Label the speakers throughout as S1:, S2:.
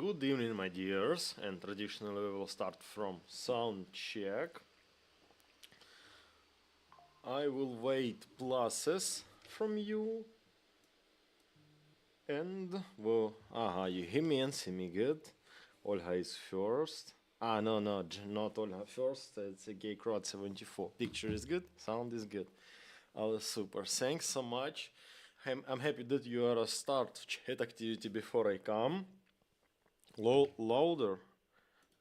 S1: Good evening, my dears, and traditionally we will start from sound check. I will wait pluses from you, and well, you hear me and see me good. Olga is first. No, not Olga first. It's a gay crowd 74. Picture is good, sound is good. Oh, super. Thanks so much. I'm happy that you are a start chat activity before I come. Louder.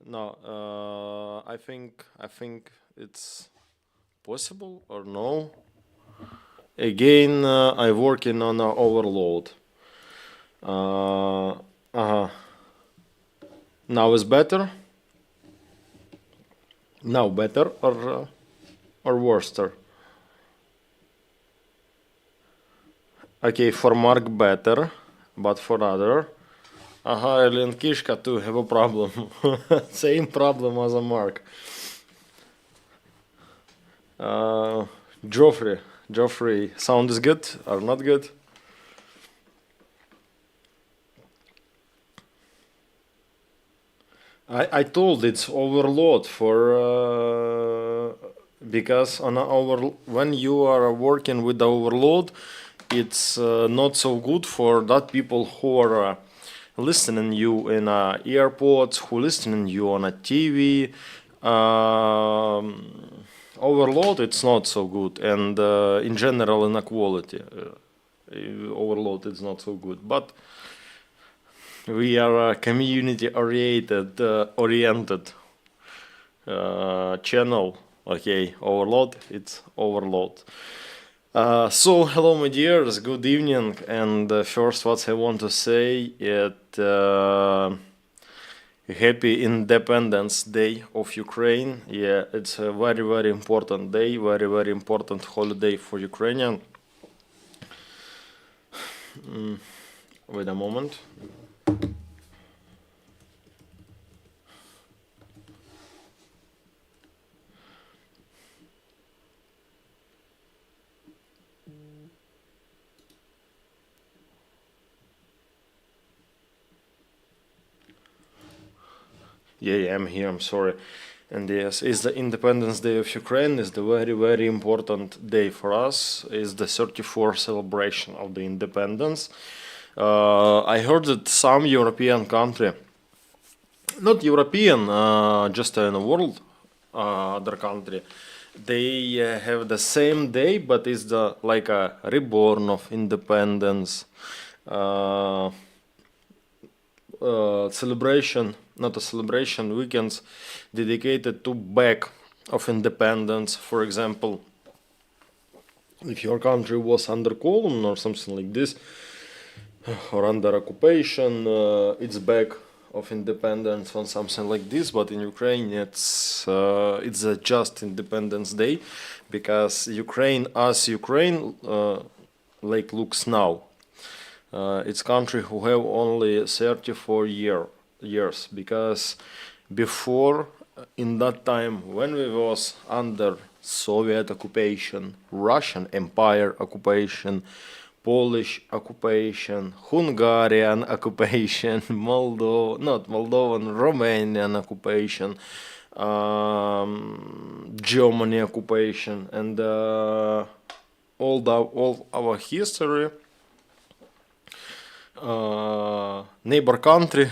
S1: No, I think it's possible or no. Again, I working on a overload. Uh-huh. Now is better. Now better or worster. Okay, for Mark better, but for other. Ellen Kishka too have a problem. Same problem as a Mark. Joffrey, sound is good or not good? I told it's overload for because when you are working with the overload, it's not so good for that people who are listening you in airports, who listening you on a TV. Overload it's not so good, and in general inequality, overload is not so good. But we are a community oriented channel. Okay, overload it's overload. So hello my dears, good evening, and first what I want to say is happy Independence Day of Ukraine. Yeah, it's a very important day, very important holiday for Ukrainian. Wait a moment. Yeah, I'm here. I'm sorry. And yes, it's the Independence Day of Ukraine. Is the very important day for us. Is the 34th celebration of the independence. I heard that some European country, not European, just in the world, other country, they have the same day, but it's the like a reborn of independence. Celebration, not a celebration, weekends dedicated to back of independence. For example, if your country was under column or something like this, or under occupation, it's back of independence on something like this. But in Ukraine, it's a just Independence Day, because Ukraine as Ukraine like looks now. It's country who have only 34 years, because before, in that time when we was under Soviet occupation, Russian Empire occupation, Polish occupation, Hungarian occupation, Moldovan, Romanian occupation, Germany occupation, and all our history. Neighbor country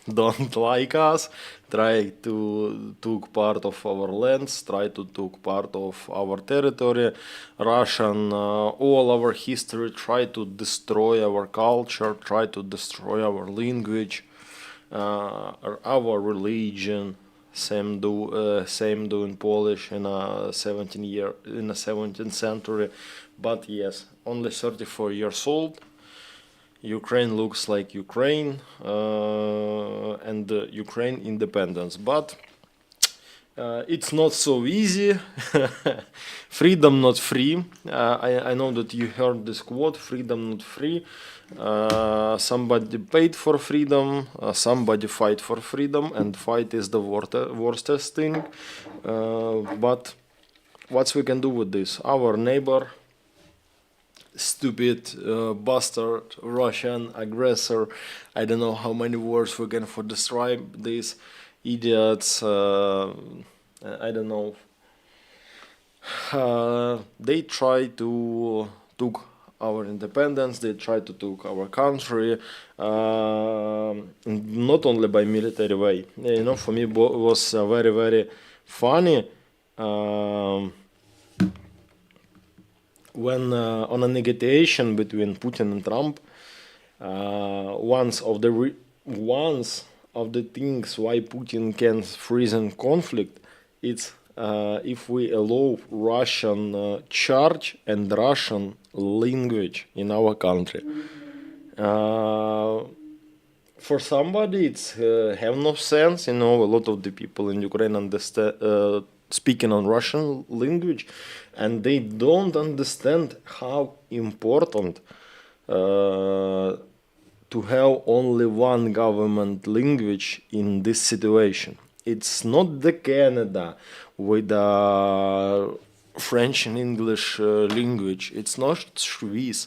S1: don't like us, try to took part of our lands, try to took part of our territory. Russian, all our history, try to destroy our culture, try to destroy our language, our religion. Same do in Polish in a 17th century. But yes, only 34 years old. Ukraine looks like Ukraine, and Ukraine independence, but it's not so easy. Freedom not free. I know that you heard this quote, freedom not free. Somebody paid for freedom, somebody fight for freedom, and fight is the worstest thing. But what we can do with this? Our neighbor stupid bastard Russian aggressor. I don't know how many words we can for describe these idiots. I don't know. They try to took our independence. They try to took our country, not only by military way. For me, was very very funny. Um, when on a negotiation between Putin and Trump, once of the things why Putin can freeze in conflict, it's if we allow Russian charge and Russian language in our country. For somebody, it's have no sense. A lot of the people in Ukraine understand speaking on Russian language, and they don't understand how important to have only one government language in this situation. It's not the Canada with French and English language. It's not Swiss.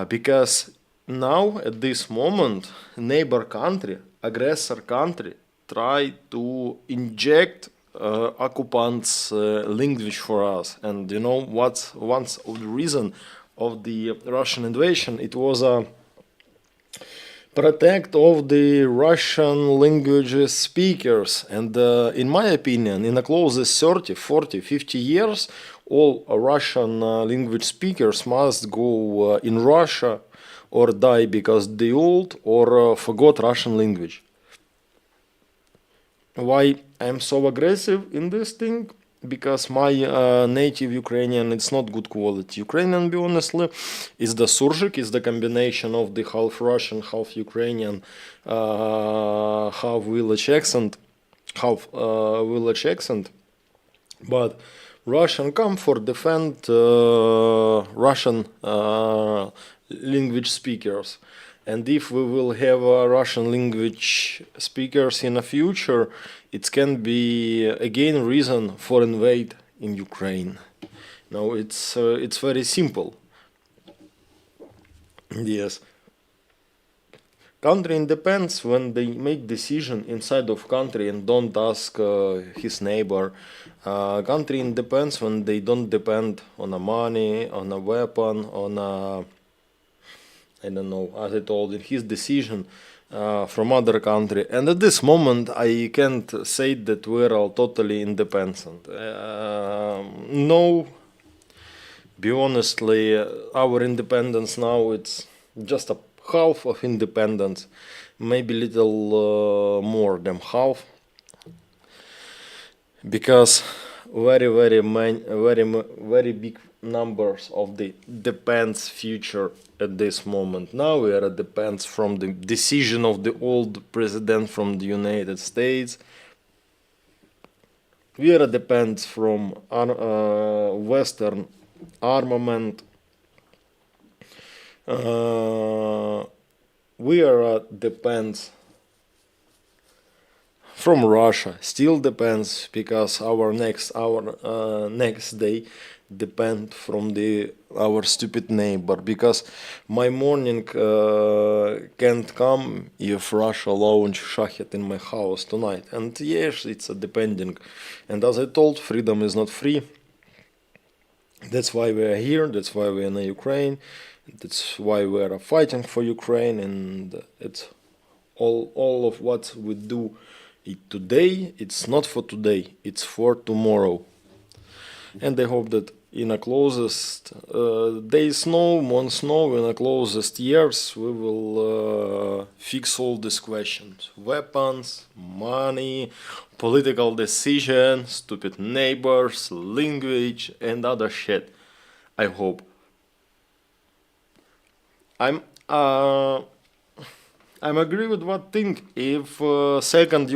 S1: Because now at this moment, neighbor country, aggressor country, try to inject occupants' language for us. And what's one of the reason of the Russian invasion? It was a protect of the Russian language speakers. And in my opinion, in the closest 30, 40, 50 years, all Russian language speakers must go in Russia or die because they old or forgot Russian language. Why I'm so aggressive in this thing? Because my native Ukrainian, it's not good quality Ukrainian, be honestly. It's the surjik, it's the combination of the half Russian, half Ukrainian, half village accent. But Russian come for defend Russian language speakers. And if we will have Russian language speakers in the future, it can be again reason for invade in Ukraine. Now it's very simple. Yes. Country independs when they make decision inside of country and don't ask his neighbor. Country independs when they don't depend on a money, on a weapon, on a I don't know, as I told in his decision from other country. And at this moment, I can't say that we're all totally independent. No, be honestly, our independence now it's just a half of independence, maybe little more than half, because very big numbers of the depends future at this moment. Now we are depends from the decision of the old president from the United States. We are depends from Western armament. We are depends from Russia. Still depends because our next day depend from our stupid neighbor, because my morning can't come if Russia launch shahed in my house tonight. And yes, it's a depending. And as I told, freedom is not free. That's why we are here. That's why we are in Ukraine. That's why we are fighting for Ukraine. And it's all of what we do today. It's not for today. It's for tomorrow. And I hope that in the closest days, months, in the closest years, we will fix all these questions: weapons, money, political decisions, stupid neighbors, language, and other shit. I hope. I'm agree with what thing. If second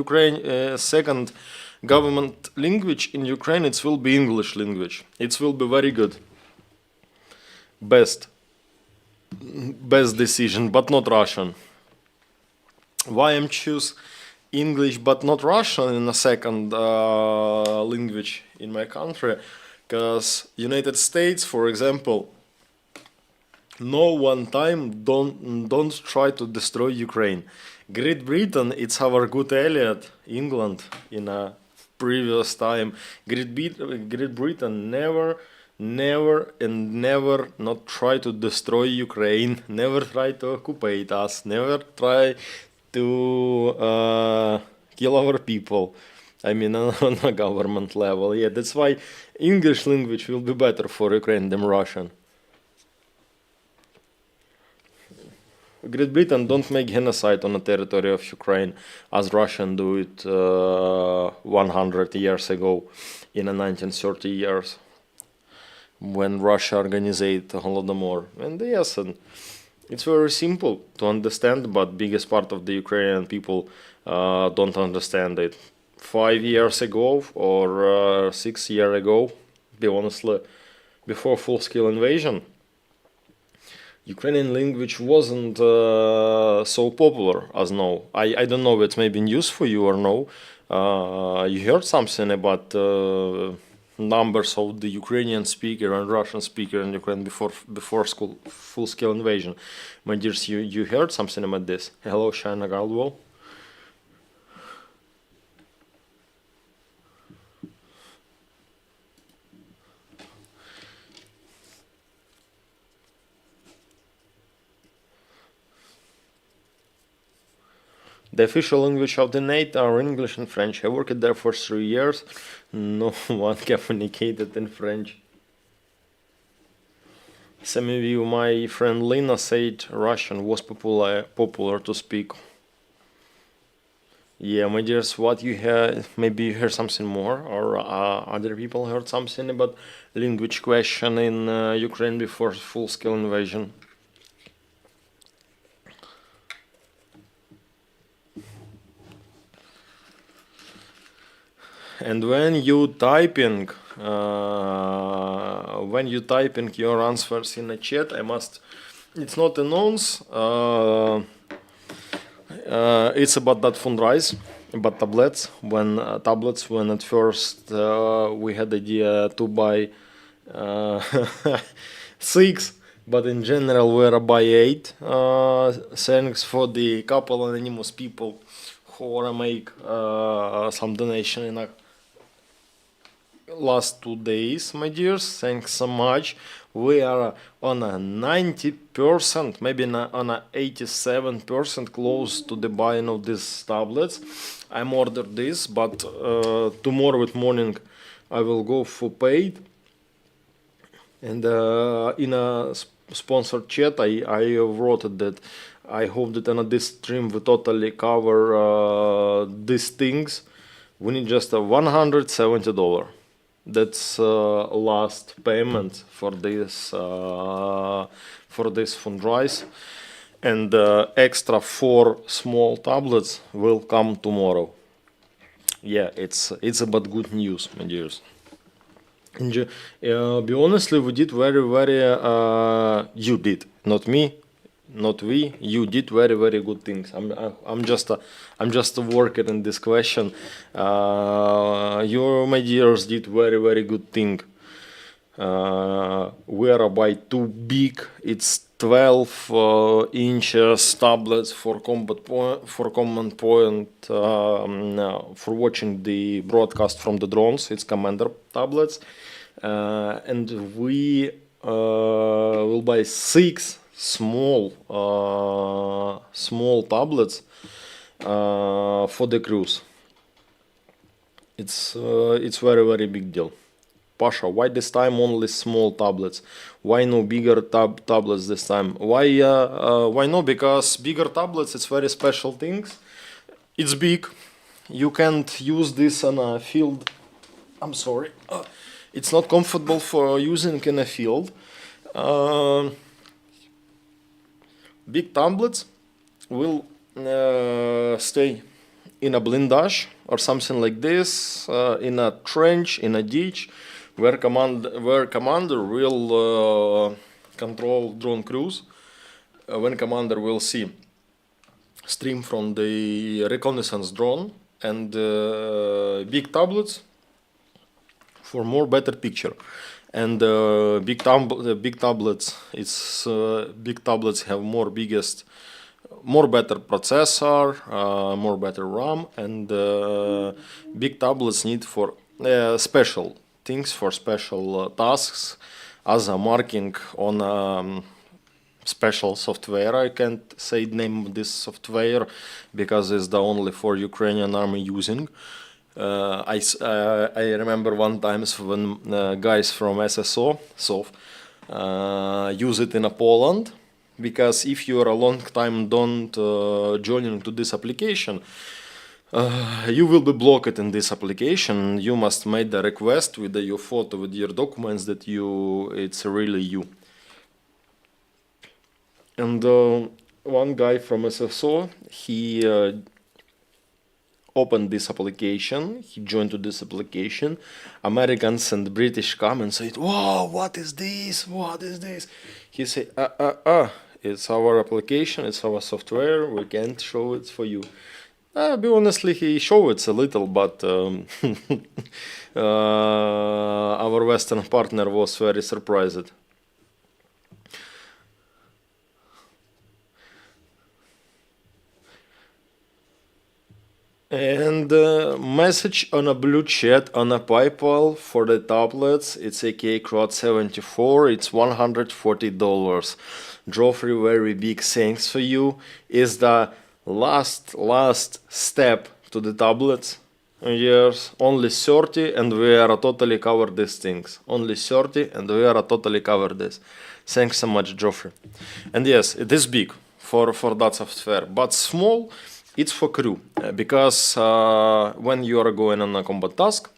S1: government language in Ukraine, it will be English language. It will be very good. Best decision, but not Russian. Why I'm choose English but not Russian in a second language in my country? Because United States, for example, no one time don't try to destroy Ukraine. Great Britain, it's our good ally. England in a previous time. Great Britain never not try to destroy Ukraine, never try to occupy us, never try to kill our people. I mean, on a government level. Yeah, that's why English language will be better for Ukraine than Russian. Great Britain don't make genocide on the territory of Ukraine as Russian do it 100 years ago in the 1930 years when Russia organized Holodomor. And yes, and it's very simple to understand, but biggest part of the Ukrainian people don't understand it. 5 years ago or 6 years ago, be honestly, before full-scale invasion, Ukrainian language wasn't so popular as now. I don't know if it's maybe news for you or no. You heard something about numbers of the Ukrainian speaker and Russian speaker in Ukraine before full-scale invasion. My dears, you heard something about this? Hello, Shana Galdwell. The official language of the NATO are English and French. I worked there for 3 years. No one communicated in French. Some of you, my friend Lina said Russian was popular to speak. Yeah, my dears, what you heard, maybe you heard something more, or other people heard something about language question in Ukraine before full-scale invasion. And when you typing your answers in a chat, it's not announce. It's about that fundraise, about tablets. When at first we had the idea to buy 6, but in general we're buy 8. Thanks for the couple anonymous people who wanna make some donation in a last 2 days, my dears. Thanks so much. We are on a 90%, maybe on a 87% close to the buying of these tablets. I'm ordered this, but tomorrow morning I will go for paid. And in a sponsored chat, I wrote that I hope that on this stream we totally cover these things. We need just $170. That's last payment for this fundraise, and extra 4 small tablets will come tomorrow. Yeah, it's about good news, my dears. And be honestly, we did very you did, not me, not we. You did very good things. I'm just working in this question. You, my dears, did very good thing. We are by too big. It's 12 inches tablets for command point for watching the broadcast from the drones. It's commander tablets, and we will buy 6 small tablets for the crews. It's very big deal. Pasha, why this time only small tablets? Why no bigger tablets this time? Why no? Because bigger tablets, it's very special things. It's big. You can't use this on a field. I'm sorry. It's not comfortable for using in a field. Big tablets will stay in a blindage or something like this, in a trench, in a ditch, where commander will control drone crews. When commander will see stream from the reconnaissance drone, and big tablets for more better picture. And big tablets, big tablets have more better processor, more better RAM, and big tablets need for special things, for special tasks, as a marking on special software. I can't say the name of this software because it's the only for Ukrainian army using. I remember one time when guys from SSO use it in Poland, because if you are a long time don't join into this application, you will be blocked in this application. You must make the request with your photo, with your documents that it's really you. And one guy from SSO, he opened this application, he joined to this application. Americans and British come and say, "Wow, what is this? What is this?" He said, it's our application, it's our software, we can't show it for you. Be honestly, he showed it a little, but our Western partner was very surprised. And message on a blue chat on a PayPal for the tablets, it's AK Crowd 74, it's $140. Joffrey, very big thanks for you. Is the last step to the tablets. Yes, only 30 and we are totally covered these things. Only 30 and we are totally covered this. Thanks so much, Joffrey. And yes, it is big for that software, but small. It's for crew, because when you are going on a combat task,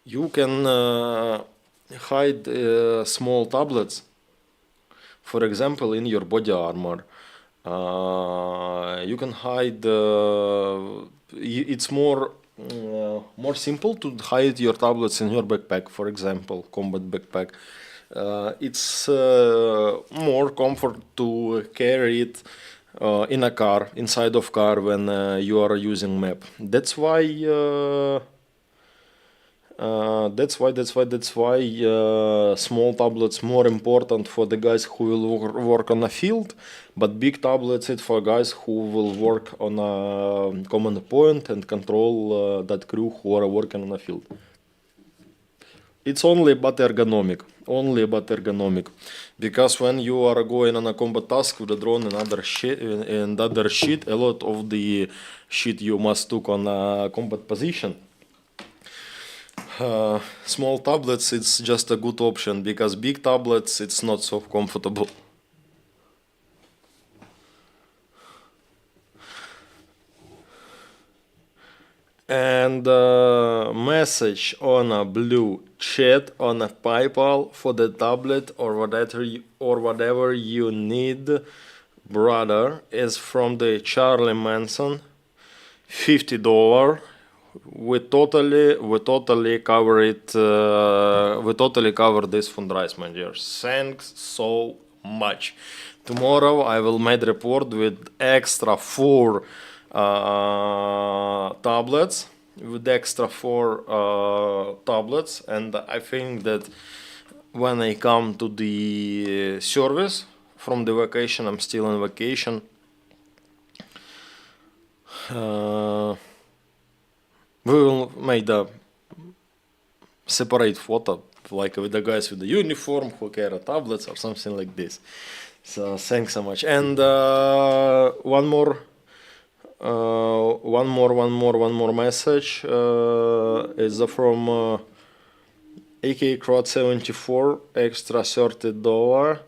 S1: you can hide small tablets, for example, in your body armor. You can hide, it's more simple to hide your tablets in your backpack, for example, combat backpack. It's more comfort to carry it in a car, inside of car, when you are using map. That's why small tablets more important for the guys who will work on a field, but big tablets it's for guys who will work on a command point and control that crew who are working on a field. It's only but ergonomic, because when you are going on a combat task with a drone and other shit, a lot of the shit you must took on a combat position. Small tablets, it's just a good option, because big tablets, it's not so comfortable. And message on a blue chat on a PayPal for the tablet or whatever you need, brother, is from the Charlie Manson, $50. We totally cover it. We totally cover this fundraising, dears. Thanks so much. Tomorrow I will make report with extra 4 tablets, and I think that when I come to the service from the vacation, I'm still on vacation, we will make the separate photo, like with the guys with the uniform who carry tablets or something like this. So thanks so much. And one more message is from AK Crowd 74, extra $30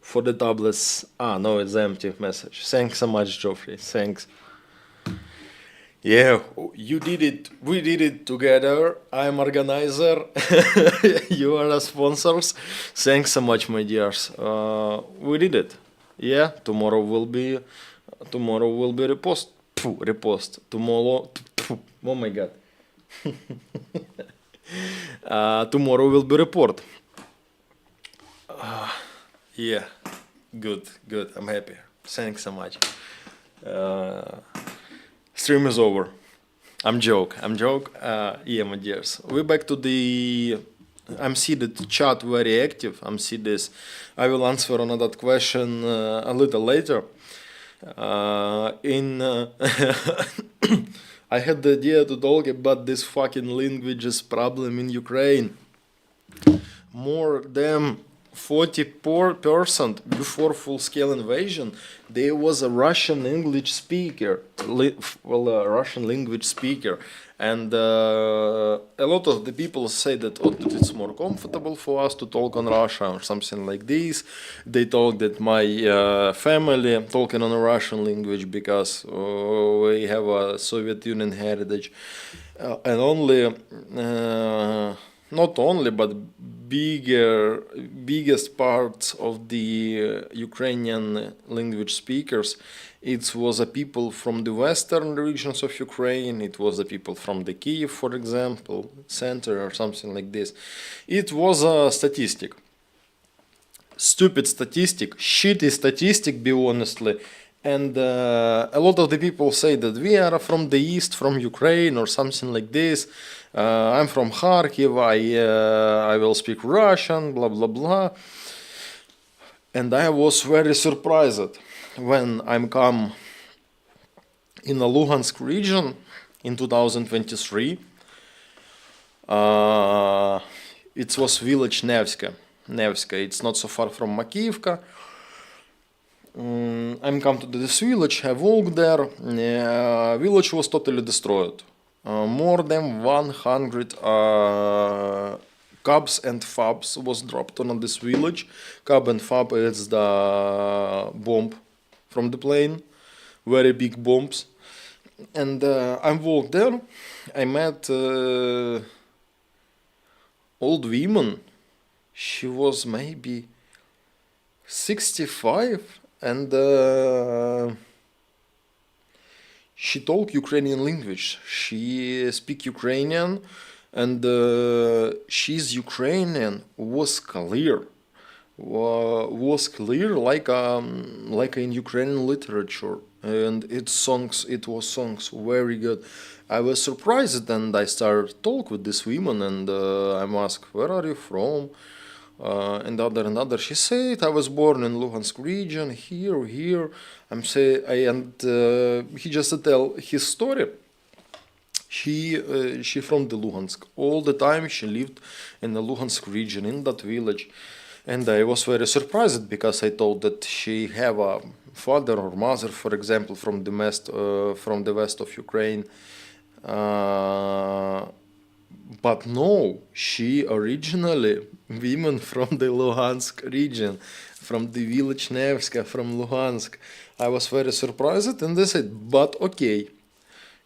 S1: for the tablets. No, it's empty message. Thanks so much, Geoffrey. Thanks. Yeah, you did it. We did it together. I'm organizer. You are the sponsors. Thanks so much, my dears. We did it. Yeah, tomorrow will be repost. Tomorrow. Oh my god. Tomorrow will be report. Yeah, good. I'm happy. Thanks so much. Stream is over. I'm joke. Yeah, my dears. We're back to the. I'm see that chat very active. I'm see this. I will answer another question a little later. In I had the idea to talk about this fucking languages problem in Ukraine. More than 44% before full-scale invasion, there was a Russian English speaker, a Russian language speaker, and a lot of the people say that, oh, that it's more comfortable for us to talk on Russia or something like this. They talk that my family talking on a Russian language because we have a Soviet Union heritage, and only. Not only, but biggest part of the Ukrainian language speakers, it was a people from the western regions of Ukraine. It was the people from the Kiev, for example, center or something like this. It was a statistic, stupid statistic, shitty statistic, be honestly. And a lot of the people say that we are from the east, from Ukraine or something like this. I'm from Kharkiv, I will speak Russian, blah, blah, blah. And I was very surprised when I'm come in the Luhansk region in 2023. It was village Nevska. It's not so far from Makivka. I'm come to this village, I walked there. Village was totally destroyed. More than 100 cubs and fabs was dropped on this village. Cub and fab is the bomb from the plane, very big bombs. And I walked there. I met old woman. She was maybe 65, and she talk Ukrainian language. She speak Ukrainian, and she's Ukrainian was clear, like in Ukrainian literature, and it was songs very good. I was surprised, and I started talk with this woman, and I'm asked, where are you from? And other. She said, I was born in Luhansk region, here. He just tell his story. She from the Luhansk. All the time she lived in the Luhansk region, in that village. And I was very surprised because I thought that she have a father or mother, for example, from the west of Ukraine. But no, she originally women from the Luhansk region, from the village Nevska, from Luhansk. I was very surprised, and they said, but okay,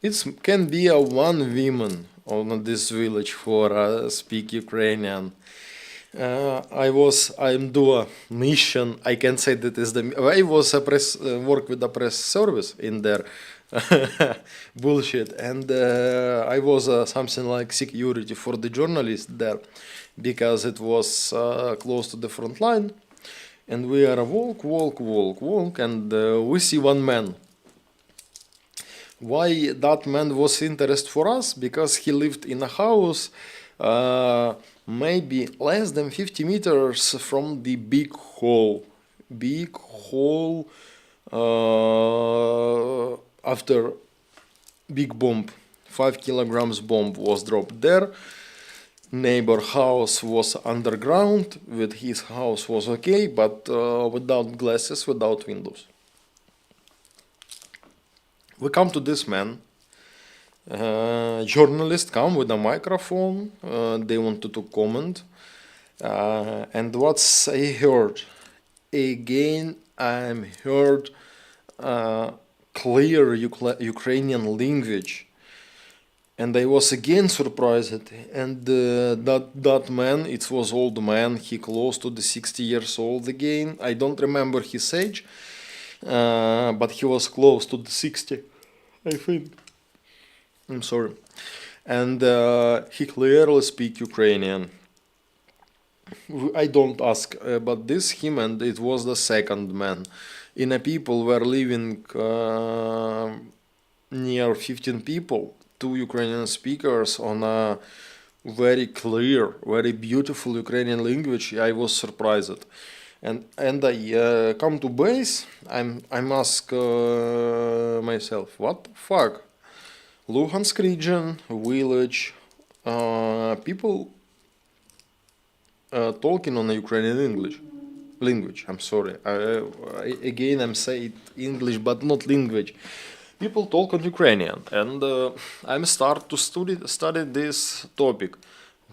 S1: it can be a one woman on this village for speak Ukrainian. I'm do a mission. I can say that is I was a work with the press service in there. Bullshit, and I was something like security for the journalists there, because it was close to the front line, and we are walk, and we see one man. Why that man was interest for us? Because he lived in a house maybe less than 50 meters from the big hole. After big bomb, 5 kilograms bomb was dropped there. Neighbor house was underground. With his house was okay, but without glasses, without windows. We come to this man. Journalists come with a microphone. They wanted to comment. And what's I heard? Again, I heard clear Ukrainian language, and I was again surprised. And that man, it was old man, he close to the 60 years old again. I don't remember his age, but he was close to the 60, I think. I'm sorry. And he clearly speak Ukrainian. I don't ask about this him, and it was the second man. In a people were living near 15 people, two Ukrainian speakers on a very clear, very beautiful Ukrainian language, I was surprised. And I come to base, I'm ask myself, what the fuck? Luhansk region, village, people talking on the Ukrainian English language. I'm sorry. Again, I'm saying English, but not language. People talk on Ukrainian, and I'm start to study this topic.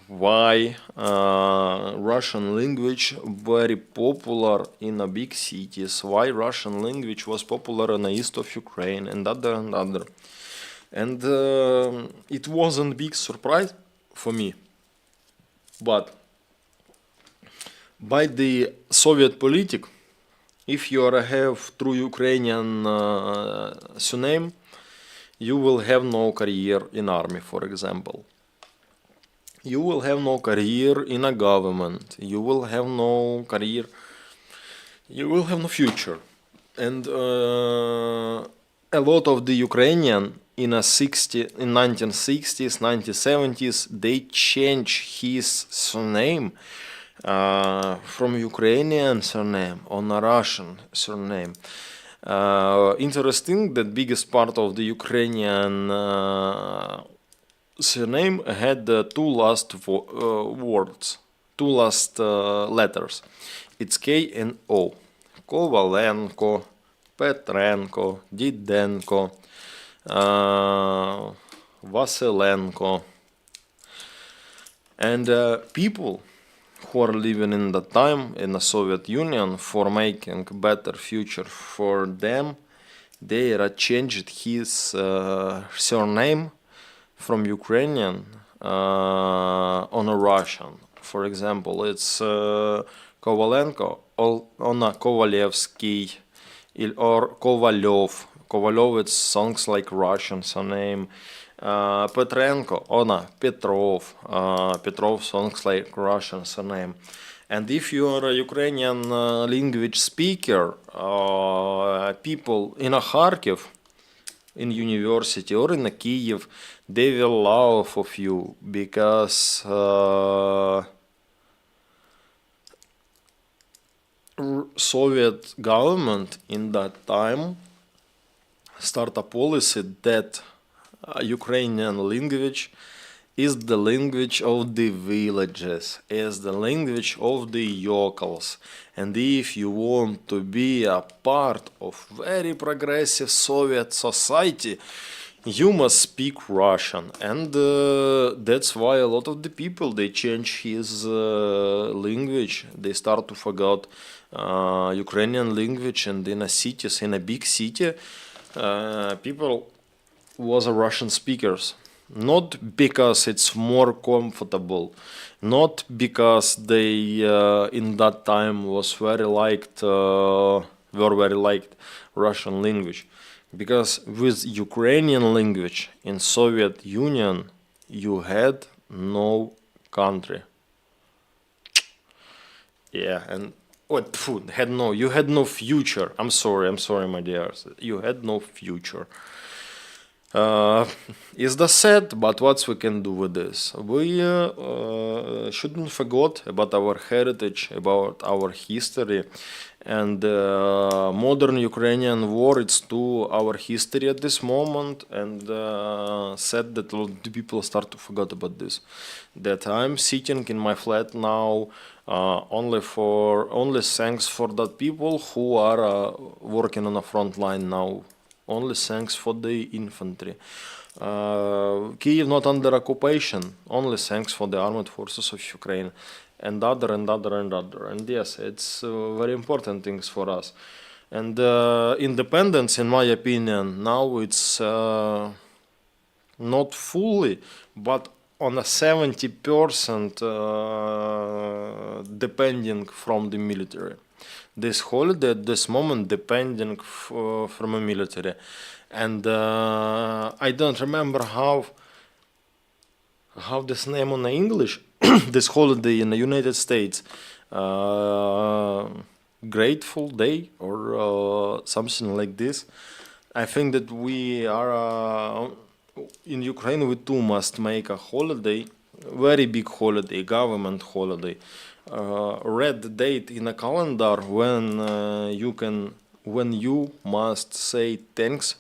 S1: Why Russian language very popular in the big cities? Why Russian language was popular in the east of Ukraine and other and other? And it wasn't big surprise for me, but by the Soviet politic, if you have true Ukrainian surname, you will have no career in army, for example. You will have no career in a government. You will have no career. You will have no future. And a lot of the Ukrainian in 1960s, 1970s, they change his surname from Ukrainian surname on a Russian surname. Interesting that biggest part of the Ukrainian surname had two last words, two last letters. It's K and O. Kovalenko, Petrenko, Didenko, Vasilenko. And people who are living in that time in the Soviet Union for making better future for them, they changed his surname from Ukrainian on a Russian. For example, it's Kovalenko on a Kovalevsky or Kovalyov. Kovalyov, it sounds like Russian surname. Petrenko, Ona, Petrov. Petrov sounds like Russian surname. And if you are a Ukrainian language speaker, people in a Kharkiv, in university or in a Kiev, they will laugh of you because Soviet government in that time start a policy that Ukrainian language is the language of the villages, is the language of the yokels. And if you want to be a part of very progressive Soviet society, you must speak Russian. And that's why a lot of the people, they change his language. They start to forget Ukrainian language, and in a cities, in a big city, people was a Russian speakers. Not because it's more comfortable, not because they in that time was very liked, were very liked Russian language, because with Ukrainian language in Soviet Union you had no country. Yeah, and what had no, you had no future. I'm sorry, my dears, you had no future. Is the sad, but what we can do with this? We shouldn't forget about our heritage, about our history, and modern Ukrainian war. It's to our history at this moment, and sad that a lot of people start to forget about this. That I'm sitting in my flat now only thanks for that people who are working on the front line now. Only thanks for the infantry. Kiev not under occupation. Only thanks for the armed forces of Ukraine, and other. And yes, it's very important things for us. And independence, in my opinion, now it's not fully, but on a 70% depending from the military. This holiday at this moment depending from a military, and I don't remember how this name on the English. This holiday in the United States, Grateful Day or something like this. I think that we are in Ukraine we too must make a holiday, very big holiday, government holiday, red date in a calendar when you must say thanks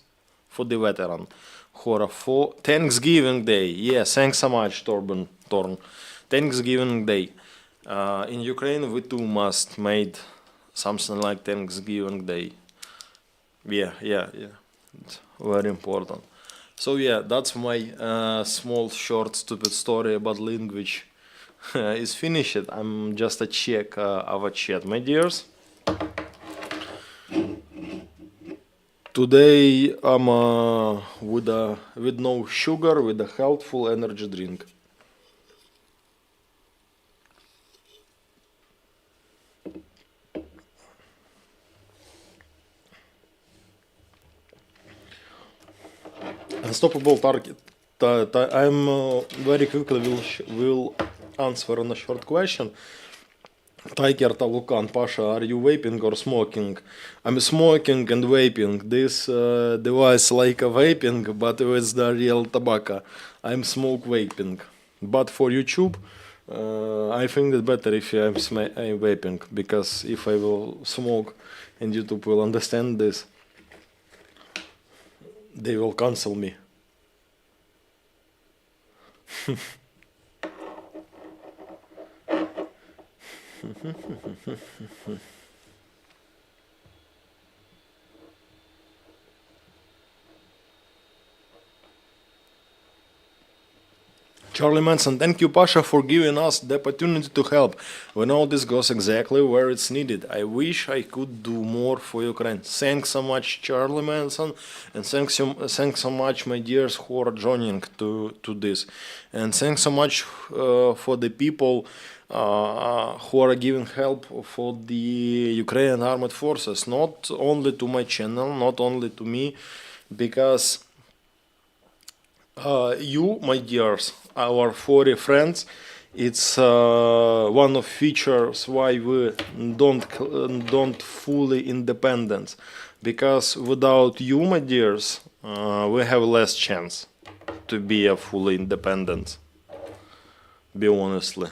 S1: for the veteran, for Thanksgiving Day. Yeah, thanks so much, Torn. Thanksgiving Day. In Ukraine we too must made something like Thanksgiving Day. Yeah. It's very important. So yeah, that's my small, short, stupid story about language is finished. I'm just a check our chat, my dears. Today I'm with no sugar, with a healthful energy drink. Unstoppable target. I'm very quickly will answer on a short question. Tiger Talukan, Pasha, are you vaping or smoking? I'm smoking and vaping. This device like a vaping, but with the real tobacco. I'm smoke vaping. But for YouTube, I think it's better if I'm vaping, because if I will smoke and YouTube will understand this, they will cancel me. Charlie Manson, thank you, Pasha, for giving us the opportunity to help. We know this goes exactly where it's needed. I wish I could do more for Ukraine. Thanks so much, Charlie Manson, and thanks so much, my dears, who are joining to this. And thanks so much for the people who are giving help for the Ukrainian armed forces, not only to my channel, not only to me, because you, my dears, our 40 friends, it's one of features why we don't fully independent, because without you, my dears, we have less chance to be a fully independent. Be honestly.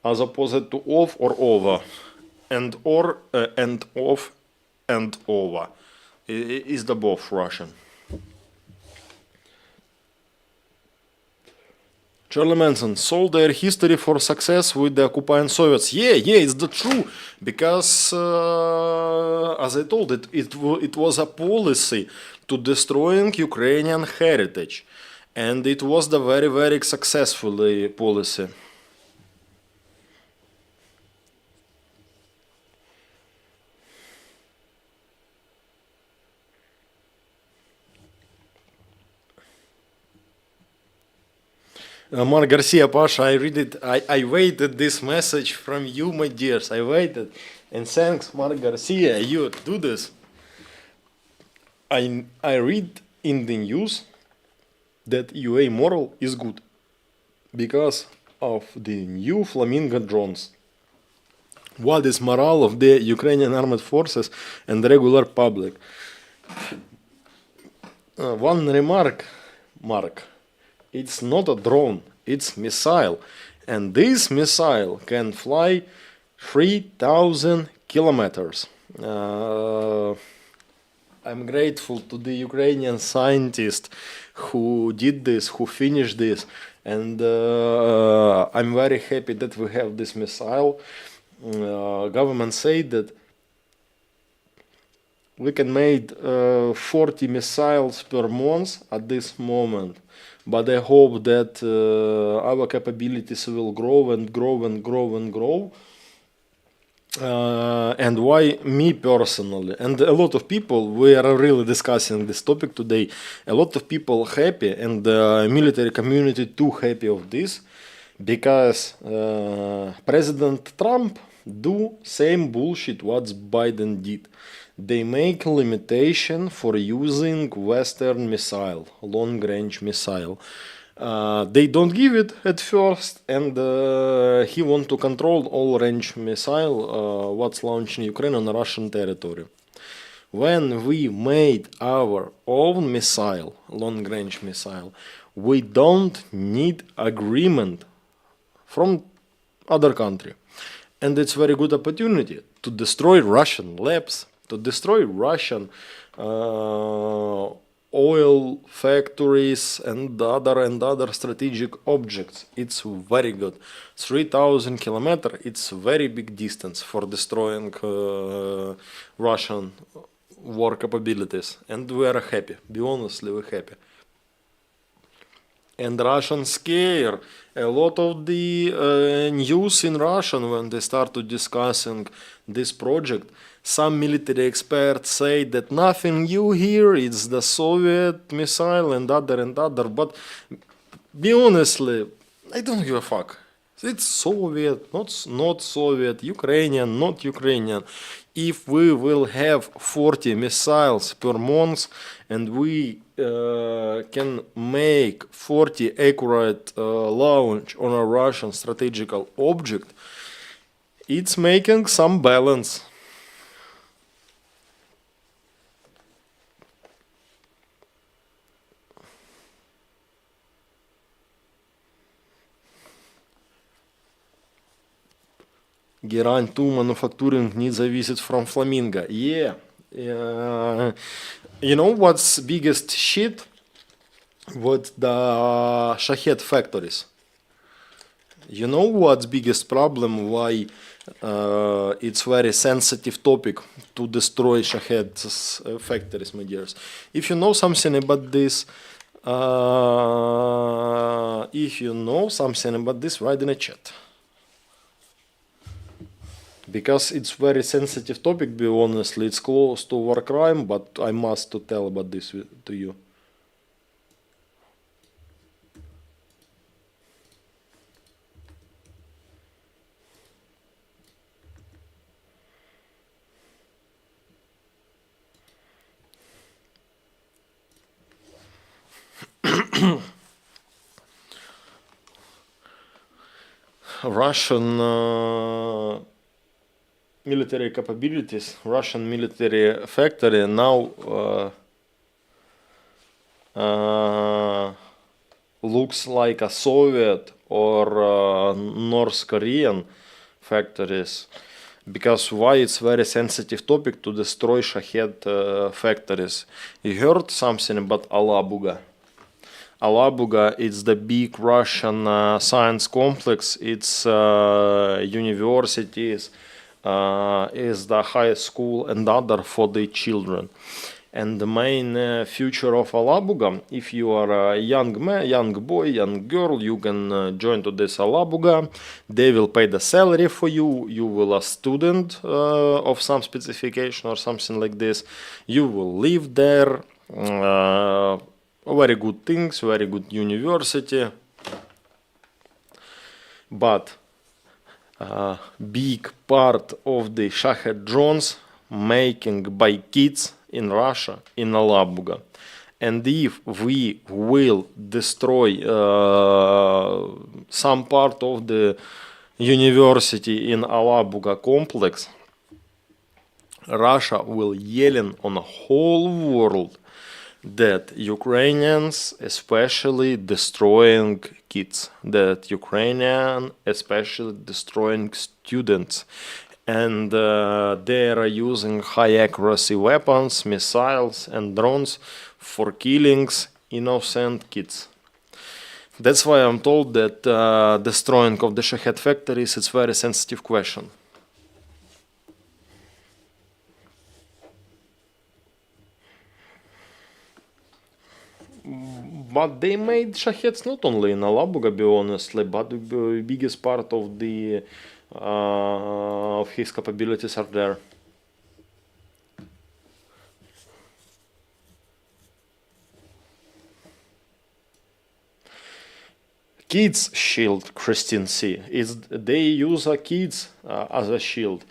S1: As opposed to off or over, and off and over is the both Russian. Charlie Manson sold their history for success with the occupying Soviets. Yeah, it's the true, because as I told it was a policy to destroying Ukrainian heritage, and it was the very, very successful policy. Mark Garcia, Pasha, I read it. I waited this message from you, my dears. I waited. And thanks, Mark Garcia, you do this. I read in the news that UA moral is good because of the new Flamingo drones. What is morale of the Ukrainian armed forces and regular public? One remark, Mark. It's not a drone, it's missile. And this missile can fly 3,000 kilometers. I'm grateful to the Ukrainian scientist who did this, who finished this. And I'm very happy that we have this missile. Government said that we can make 40 missiles per month at this moment. But I hope that our capabilities will grow and grow and grow and grow. And why me personally? And a lot of people, we are really discussing this topic today. A lot of people happy, and the military community too happy of this, because President Trump do same bullshit what Biden did. they make a limitation for using Western missile, long-range missile. They don't give it at first, and he want to control all range missile what's launched in Ukraine on Russian territory. When we made our own missile, long-range missile, we don't need agreement from other country. And it's very good opportunity to destroy Russian labs, to destroy Russian oil factories and other strategic objects. It's very good. 3,000 kilometers, it's a very big distance for destroying Russian war capabilities. And we are happy. Be honestly, we're happy. And Russians scare. A lot of the news in Russian when they started discussing this project, some military experts say that nothing new here, it's the Soviet missile and other, but be honestly, I don't give a fuck. It's Soviet, not Soviet, Ukrainian, not Ukrainian. If we will have 40 missiles per month and we can make 40 accurate launch on a Russian strategical object, it's making some balance. Герань 2 manufacturing не зависит from Flamingo. Yeah. You know what's biggest shit? What the Shahed factories. You know what's biggest problem? Why it's very sensitive topic to destroy Shahed factories, my dears. If you know something about this, write in a chat. Because it's very sensitive topic, be honestly, it's close to war crime, but I must to tell about this to you. Russian military capabilities, Russian military factory now looks like a Soviet or North Korean factories. Because why it's very sensitive topic to destroy Shahed factories. You heard something about Alabuga? Alabuga is the big Russian science complex. It's universities, is the high school and other for the children. And the main future of Alabuga, if you are a young man, young boy, young girl, you can join to this Alabuga. They will pay the salary for you. You will a student of some specification or something like this. You will live there. Very good things, very good university. But big part of the Shahed drones making by kids in Russia, in Alabuga. And if we will destroy some part of the university in Alabuga complex, Russia will yelling on the whole world that Ukrainians especially destroying kids, that Ukrainian especially destroying students, and they are using high accuracy weapons, missiles and drones for killings innocent kids. That's why I'm told that destroying of the Shahed factories is very sensitive question. But they made Shaheds not only in Alabuga, be honestly, but the biggest part of the of his capabilities are there. Kids shield, Christine C. Is they use a kids as a shield.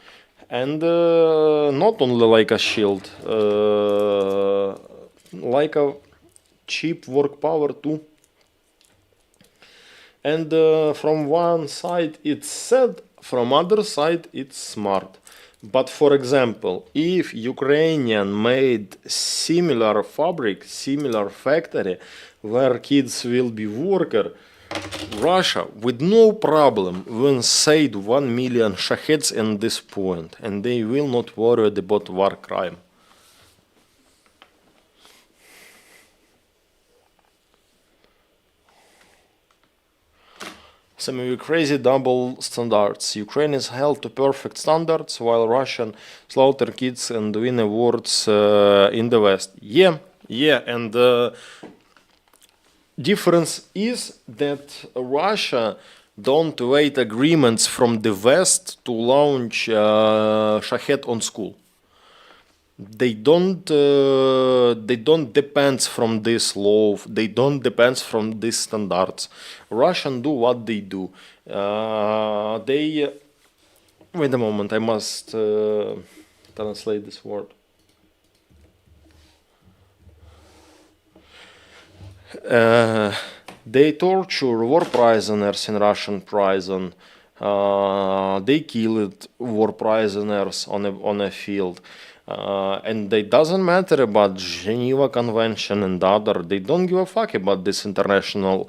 S1: and not only like a shield, like a cheap work power too. And from one side it's sad, from other side it's smart. But for example, if Ukrainian made similar fabric, similar factory where kids will be worker, Russia with no problem will save 1 million shaheds at this point, and they will not worry about war crime. Some of you crazy double standards. Ukraine is held to perfect standards while Russian slaughter kids and win awards in the West. Yeah, and difference is that Russia don't wait agreements from the West to launch Shahed on school. They don't depend from this law. They don't depend from these standards. Russian do what they do. They wait a moment. I must translate this word. They torture war prisoners in Russian prison. They killed war prisoners on a field. And it doesn't matter about Geneva Convention and other. They don't give a fuck about these international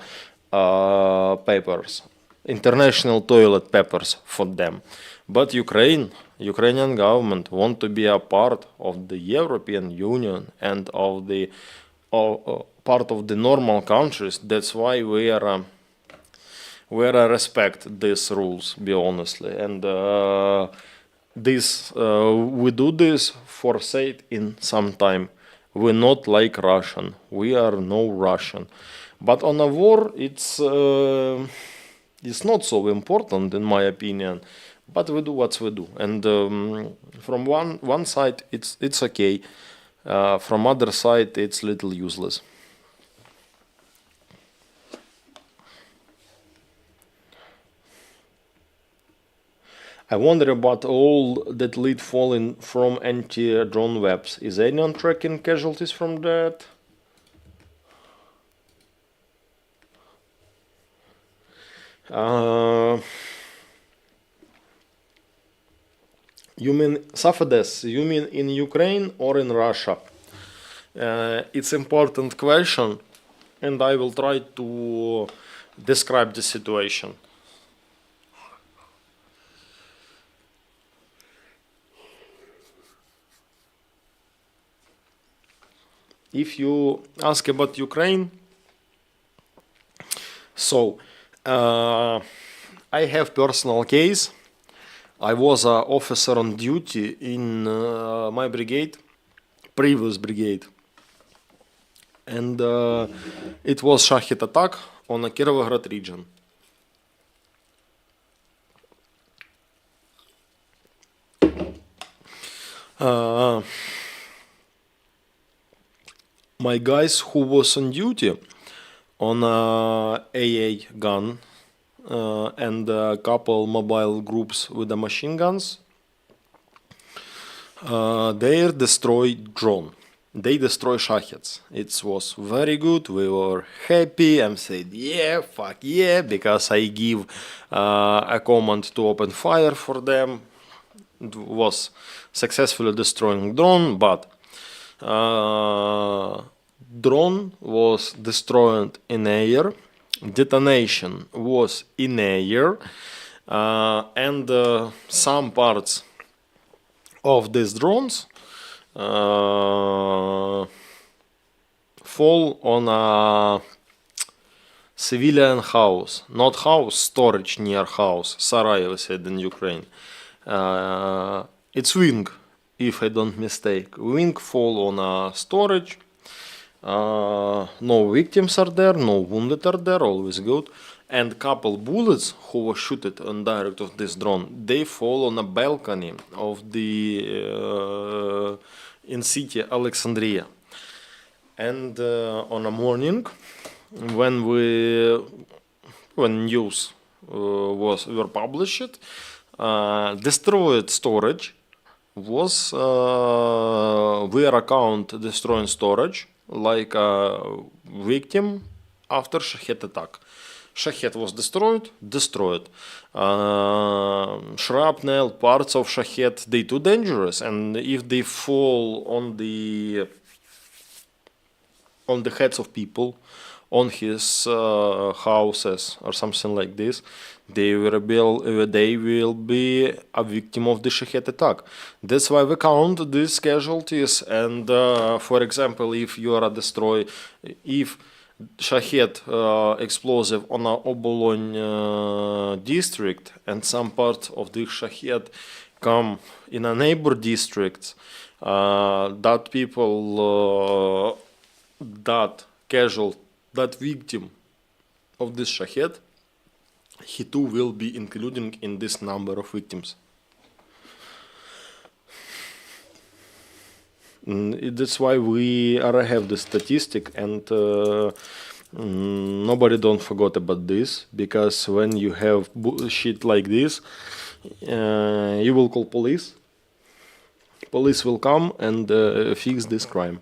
S1: papers, international toilet papers for them. But Ukrainian government want to be a part of the European Union and of the part of the normal countries. That's why we are respect these rules, be honestly, and we do this for sake in some time. We're not like Russian. We are no Russian. But on a war, it's not so important in my opinion. But we do what we do, and from one side it's okay. From other side it's little useless. I wonder about all that lead falling from anti-drone webs. Is anyone tracking casualties from that? You mean Safades? You mean in Ukraine or in Russia? It's important question, and I will try to describe the situation. If you ask about Ukraine, so I have personal case. I was an officer on duty in my brigade, previous brigade, and it was Shahed attack on a Kirovograd region. My guys who was on duty on a AA gun and a couple mobile groups with the machine guns, they destroyed drone. They destroy Shaheds. It was very good. We were happy and said, yeah, fuck yeah, because I give a command to open fire for them. It was successfully destroying drone, but drone was destroyed in air, detonation was in air, and some parts of these drones fall on a civilian house, not house, storage near house, sarai we said in Ukraine. It's wing, if I don't mistake. Wing fall on a storage. No victims are there, no wounded are there, always good. And couple bullets who were shooted on direct of this drone, they fall on a balcony of the in city Alexandria. And on a morning, when news were published, destroyed storage was their account destroying storage like a victim after Shahed attack. Shahed was destroyed. Shrapnel, parts of Shahed, they too dangerous, and if they fall on the heads of people, on his houses or something like this, they will be a victim of the Shahed attack. That's why we count these casualties. And for example, if you are if Shahed explosive on a Obolon district and some part of the Shahed come in a neighbor district, that people that victim of this Shahed, he too will be including in this number of victims. That's why we have the statistic, and nobody don't forget about this, because when you have shit like this, you will call police. Police will come and fix this crime.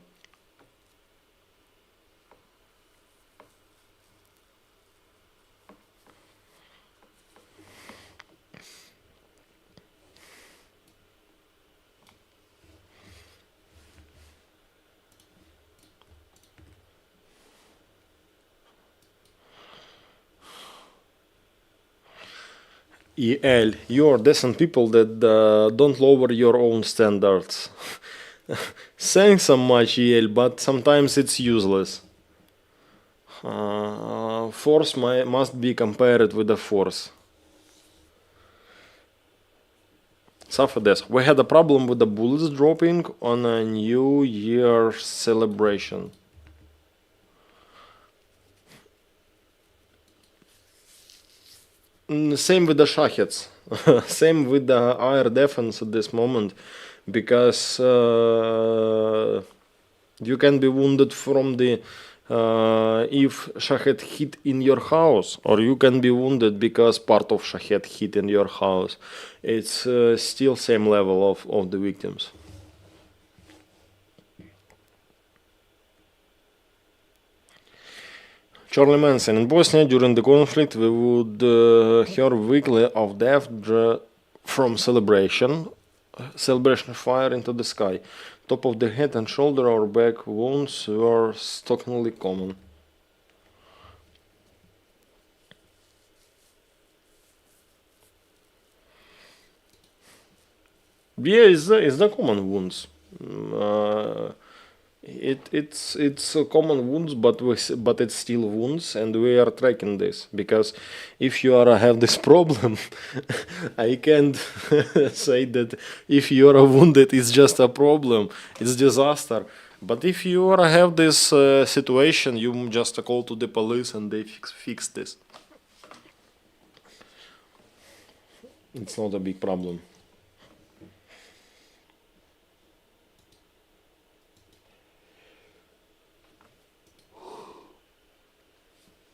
S1: EL, you're decent people that don't lower your own standards. Thanks so much, EL, but sometimes it's useless. Force must be compared with the force. Safades, we had a problem with the bullets dropping on a New Year celebration. Same with the Shaheds. Same with the air defense at this moment, because you can be wounded from the if Shahed hit in your house, or you can be wounded because part of Shahed hit in your house. It's still same level of the victims. Charlie Manson, in Bosnia during the conflict we would hear weekly of death from celebration fire into the sky. Top of the head and shoulder or back wounds were shockingly common. Yeah, it's the common wounds. It's common wounds, but it's still wounds, and we are tracking this, because if you are have this problem, I can't say that if you are wounded, it's just a problem, it's disaster. But if you are have this situation, you just call to the police and they fix this. It's not a big problem.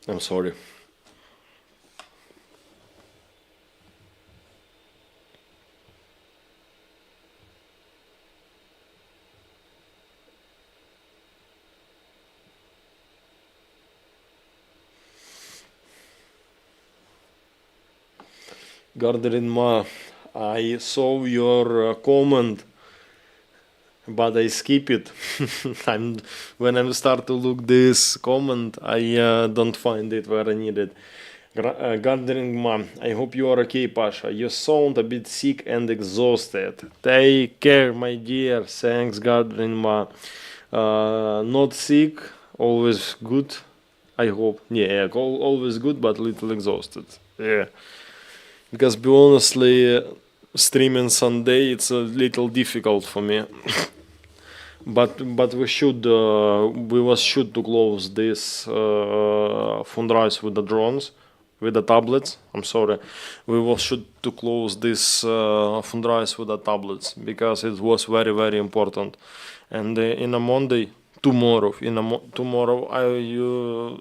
S1: I'm sorry. Garderin Ma, I saw your comment, but I skip it. When I start to look this comment, I don't find it where I need it. Gardening Mom, I hope you are okay, Pasha. You sound a bit sick and exhausted. Take care, my dear. Thanks, Gardening Mom. Not sick, always good. I hope. Yeah, always good, but little exhausted. Yeah. Because, be honestly, streaming Sunday, it's a little difficult for me. But we should to close this fundraise with the drones, with the tablets. I'm sorry, we should to close this fundraise with the tablets, because it was very important. And in a Monday, tomorrow,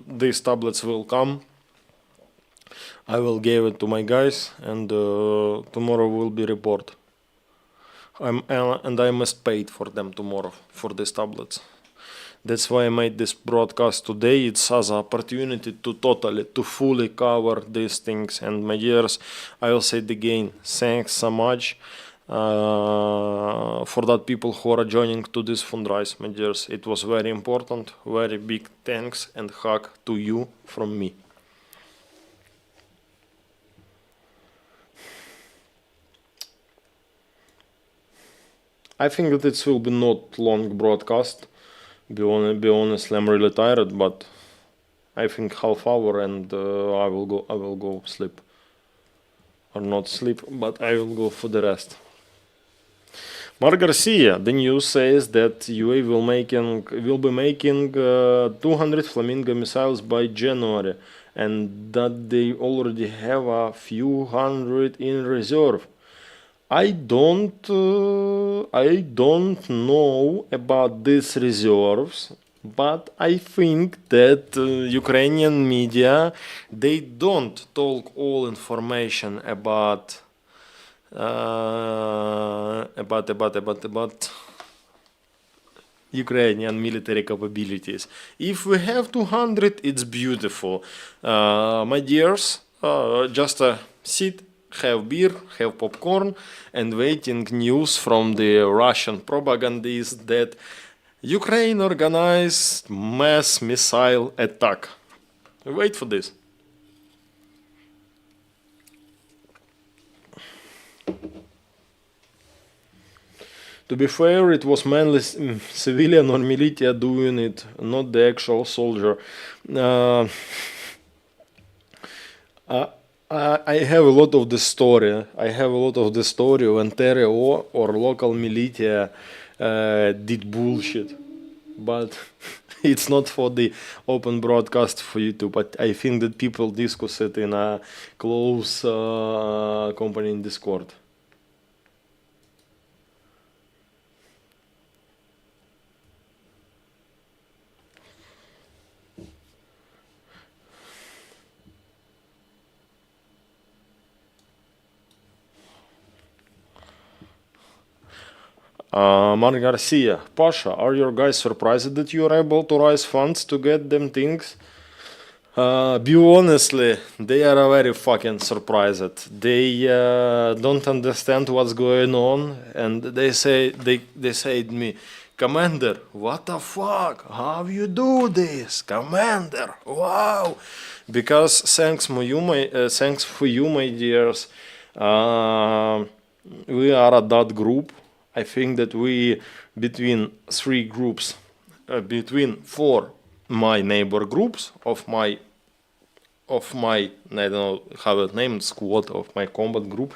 S1: these tablets will come. I will give it to my guys, and tomorrow will be report and I must pay for them tomorrow for these tablets. That's why I made this broadcast today. It's as an opportunity to fully cover these things. And my dears, I will say it again, thanks so much for that people who are joining to this fundraise, my dears. It was very important, very big thanks and hug to you from me. I think that it will be not long broadcast. Be honestly, I'm really tired, but I think half hour and I will go sleep, or not sleep, but I will go for the rest. Mark Garcia, the news says that UA will be making 200 Flamingo missiles by January, and that they already have a few hundred in reserve. I don't know about these reserves, but I think that Ukrainian media, they don't talk all information about Ukrainian military capabilities. If we have 200, it's beautiful. My dears, just sit, have beer, have popcorn, and waiting news from the Russian propagandists that Ukraine organized mass missile attack. Wait for this. To be fair, it was mainly civilian or militia doing it, not the actual soldier. I have a lot of the story. I have a lot of the story when TRO or local militia did bullshit. But it's not for the open broadcast for YouTube. But I think that people discuss it in a close company in Discord. Mark Garcia, Pasha, are your guys surprised that you are able to raise funds to get them things? Be honestly, they are very fucking surprised. They don't understand what's going on, and they say to me, Commander, what the fuck? How you do this, Commander? Wow! Because thanks for you, my dears. We are at that group. I think that we between three groups, between four my neighbor groups of my I don't know how it named squad of my combat group,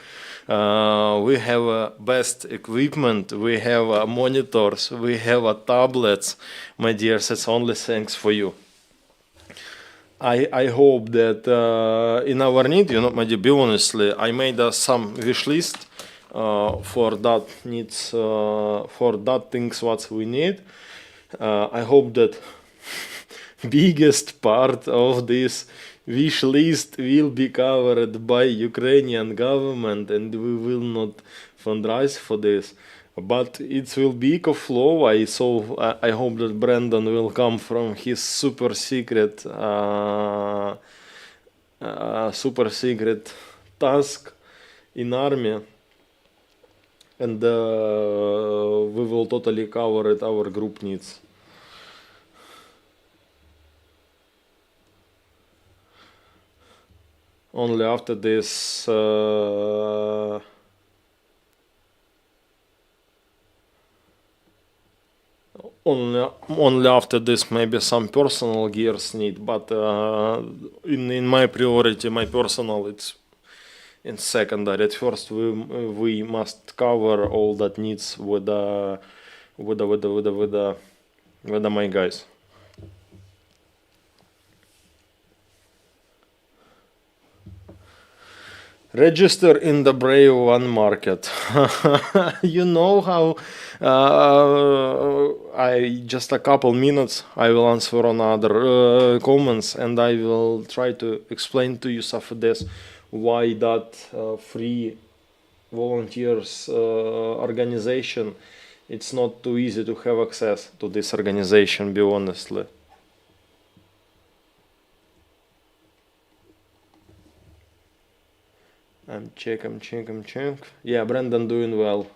S1: we have best equipment, we have monitors, we have tablets, my dears. It's only thanks for you. I hope that in our need, my dear, be honestly, I made some wish list for that needs, for that things what we need. I hope that biggest part of this wish list will be covered by Ukrainian government, and we will not fundraise for this. But it will be eco-flow. I hope that Brandon will come from his super secret task in army, and we will totally cover it, our group needs. Only after this only after this maybe some personal gears need, but in my priority, my personal, it's in secondary. At first we must cover all that needs with my guys. Register in the Brave One market. You know how I just a couple minutes I will answer on other comments, and I will try to explain to you, Safades, why that free volunteers organization, it's not too easy to have access to this organization, be honestly. I'm check. Yeah, Brandon doing well.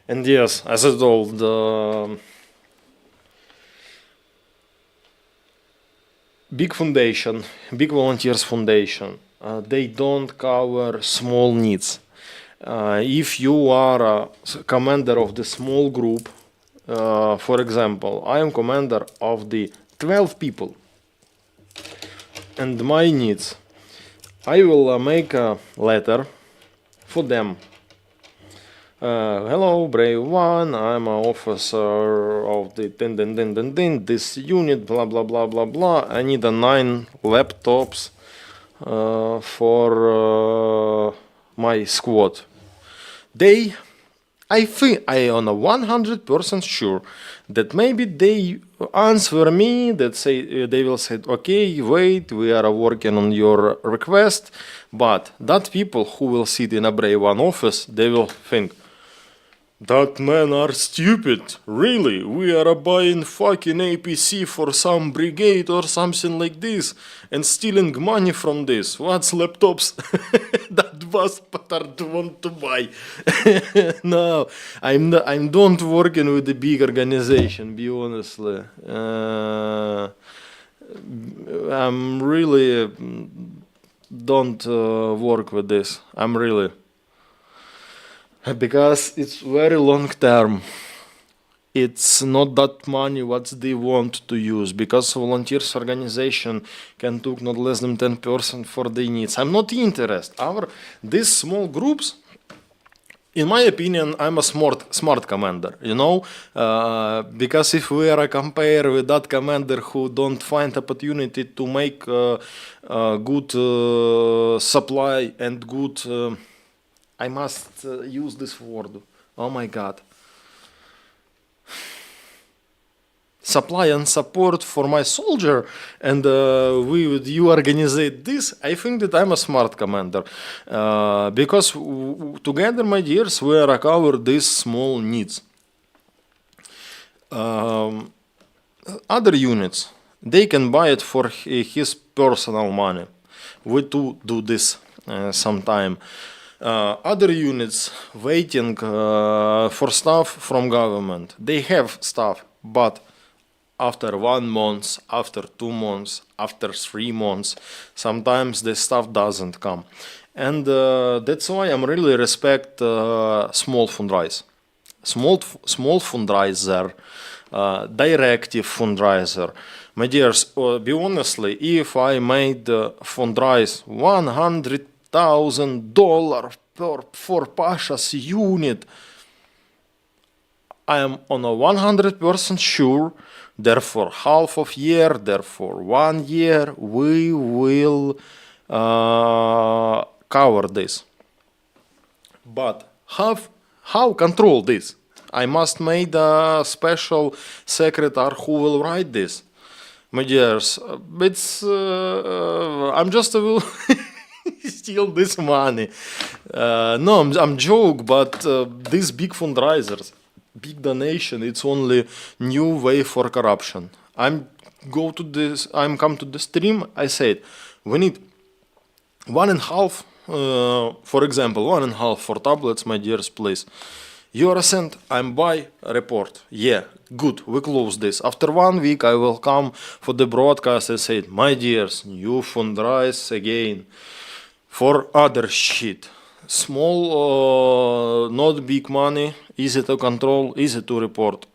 S1: And yes, as I told, big foundation, big volunteers foundation, they don't cover small needs. If you are a commander of the small group, for example, I am commander of the 12 people, and my needs, I will make a letter for them. Hello, Brave One, I'm an officer of the this unit, blah blah blah blah blah. I need a 9 laptops for my squad. I think I am 100% sure that maybe they answer me, that say they will say, okay, wait, we are working on your request, but that people who will sit in a Brave One office, they will think, that men are stupid, really, we are buying fucking APC for some brigade or something like this, and stealing money from this, what's laptops that bastard want to buy. No, I'm don't working with the big organization, be honestly. I'm really don't work with this. I'm really, because it's very long term. It's not that money what they want to use, because volunteers organization can take not less than 10% for their needs. I'm not interested. These small groups, in my opinion, I'm a smart commander, because if we are compare with that commander who don't find opportunity to make good supply and good, I must use this word, oh my god, supply and support for my soldier, and you organize this, I think that I'm a smart commander, because together, my dears, we are cover these small needs. Other units, they can buy it for his personal money. We do this sometime. Other units waiting for stuff from government. They have stuff, but after 1 month, after 2 months, after 3 months, sometimes the stuff doesn't come. And that's why I'm really respect small fundraise. Small fundraiser, directive fundraiser. My dears, be honestly, if I made fundraise $100,000 for Pasha's unit, I am on a 100% sure, therefore half of year, therefore 1 year, we will cover this. But how control this? I must make a special secretary who will write this. My dears, I'm just will steal this money. No, I'm joke, but these big fundraisers, big donation, it's only new way for corruption. I'm come to the stream, I said, we need 1.5, for example, 1.5 for tablets, my dears, please. You are sent, I'm buy, report. Yeah, good, we close this. After 1 week, I will come for the broadcast and say, my dears, you fundraise again for other shit. Small, not big money, easy to control, easy to report.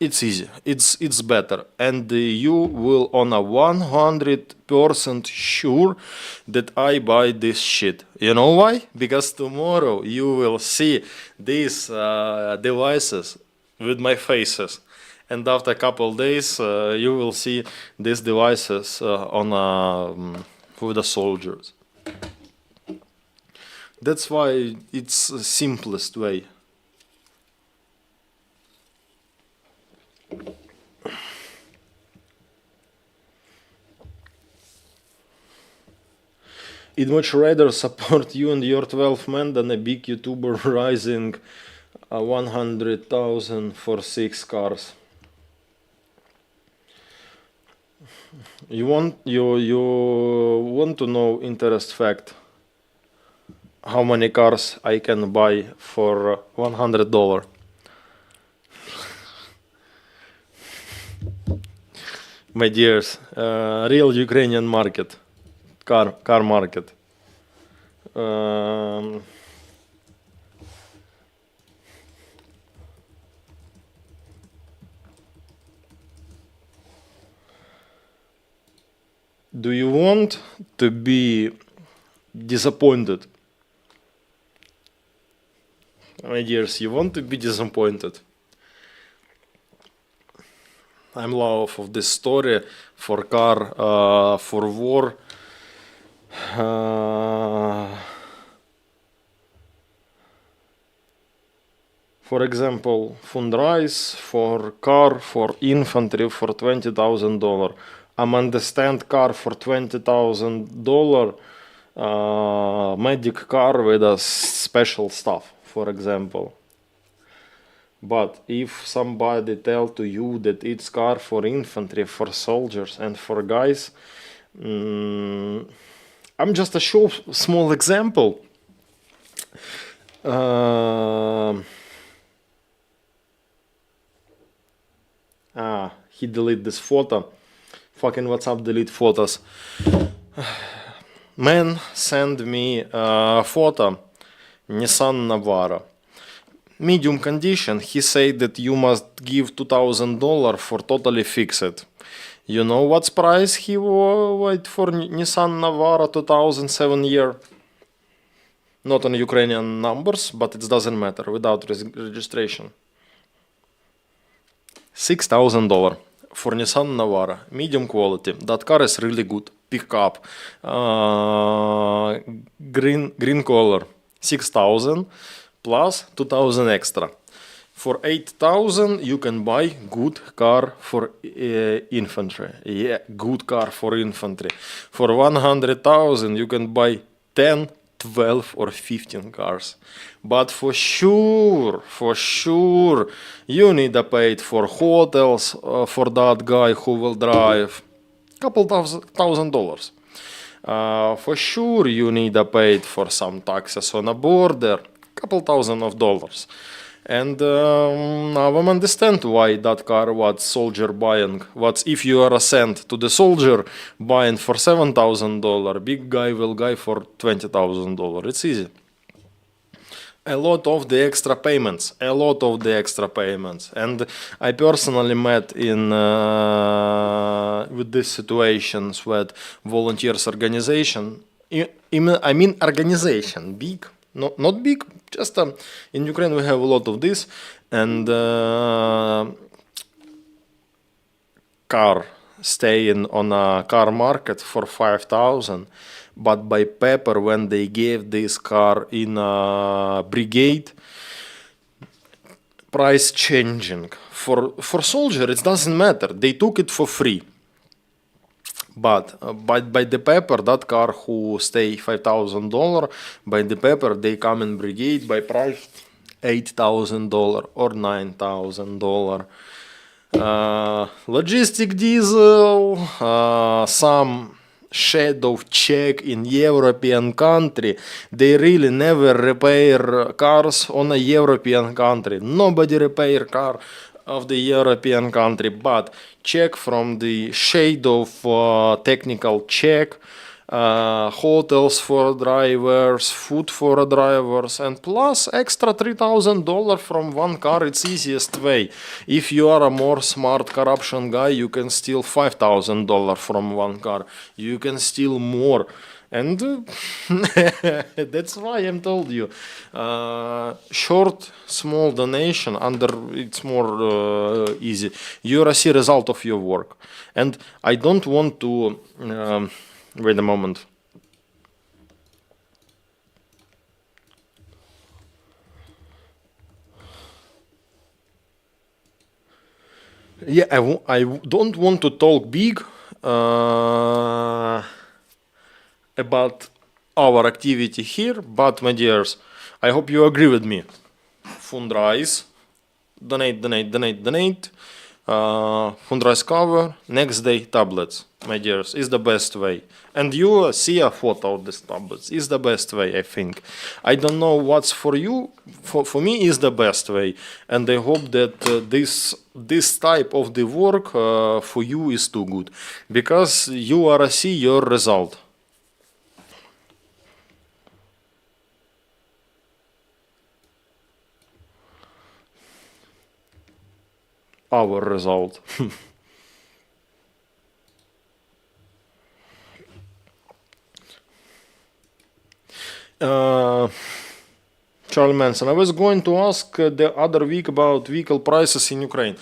S1: It's easy, it's better, and you will on a 100% sure that I buy this shit. You know why? Because tomorrow you will see these devices with my faces, and after a couple days you will see these devices with the soldiers. That's why it's the simplest way. It much rather support you and your 12 men than a big YouTuber rising 100,000 for 6 cars. You want to know interest fact? How many cars I can buy for $100? My dears, real Ukrainian market, car market. Do you want to be disappointed? My dears, you want to be disappointed? I'm love of this story for car, for war. For example, fundraise for car for infantry for $20,000. I'm understand car for $20,000, medic car with a special stuff, for example. But if somebody tell to you that it's car for infantry, for soldiers and for guys, I'm just a small example. He delete this photo. Fucking WhatsApp delete photos. Man send me a photo. Nissan Navara. Medium condition. He said that you must give $2,000 for totally fix it. You know what's price he wait for Nissan Navara 2007 year? Not on Ukrainian numbers, but it doesn't matter, without registration. $6,000 for Nissan Navara, medium quality. That car is really good. Pickup, green color. 6,000 plus 2,000 extra. For 8,000 you can buy good car for infantry. Yeah, good car for infantry. For 100,000 you can buy 10, 12 or 15 cars. But for sure, you need to pay for hotels for that guy who will drive couple $1,000. For sure you need to pay for some taxes on a border, couple $1,000. And now I understand why that car what soldier buying. What if you are sent to the soldier buying for $7,000, big guy will buy for $20,000. It's easy. A lot of the extra payments, and I personally met in with these situations with volunteers organization. I mean organization, big, not big, just in Ukraine we have a lot of this, and car staying on a car market for 5,000. But by paper, when they gave this car in a brigade, price changing. For soldier, it doesn't matter. They took it for free. But by the paper, that car who stay $5,000, by the paper, they come in brigade by price $8,000 or $9,000. Logistic diesel, some shadow check in European country. They really never repair cars on a European country. Nobody repair car of the European country, but check from the shade of technical check, hotels for drivers, food for drivers, and plus extra $3,000 from one car. It's easiest way. If you are a more smart corruption guy, you can steal $5,000 from one car. You can steal more. And that's why I'm told you, short, small donation, it's more easy. You see result of your work. And I don't want to, wait a moment. Yeah, I don't want to talk big, about our activity here, but my dears, I hope you agree with me. Fundraise, donate, donate, donate, donate. Fundraise cover, next day tablets, my dears, is the best way. And you see a photo of these tablets, is the best way, I think. I don't know what's for you, for me is the best way. And I hope that this type of the work for you is too good. Because you are see your result. Our result. Charlie Manson, I was going to ask the other week about vehicle prices in Ukraine.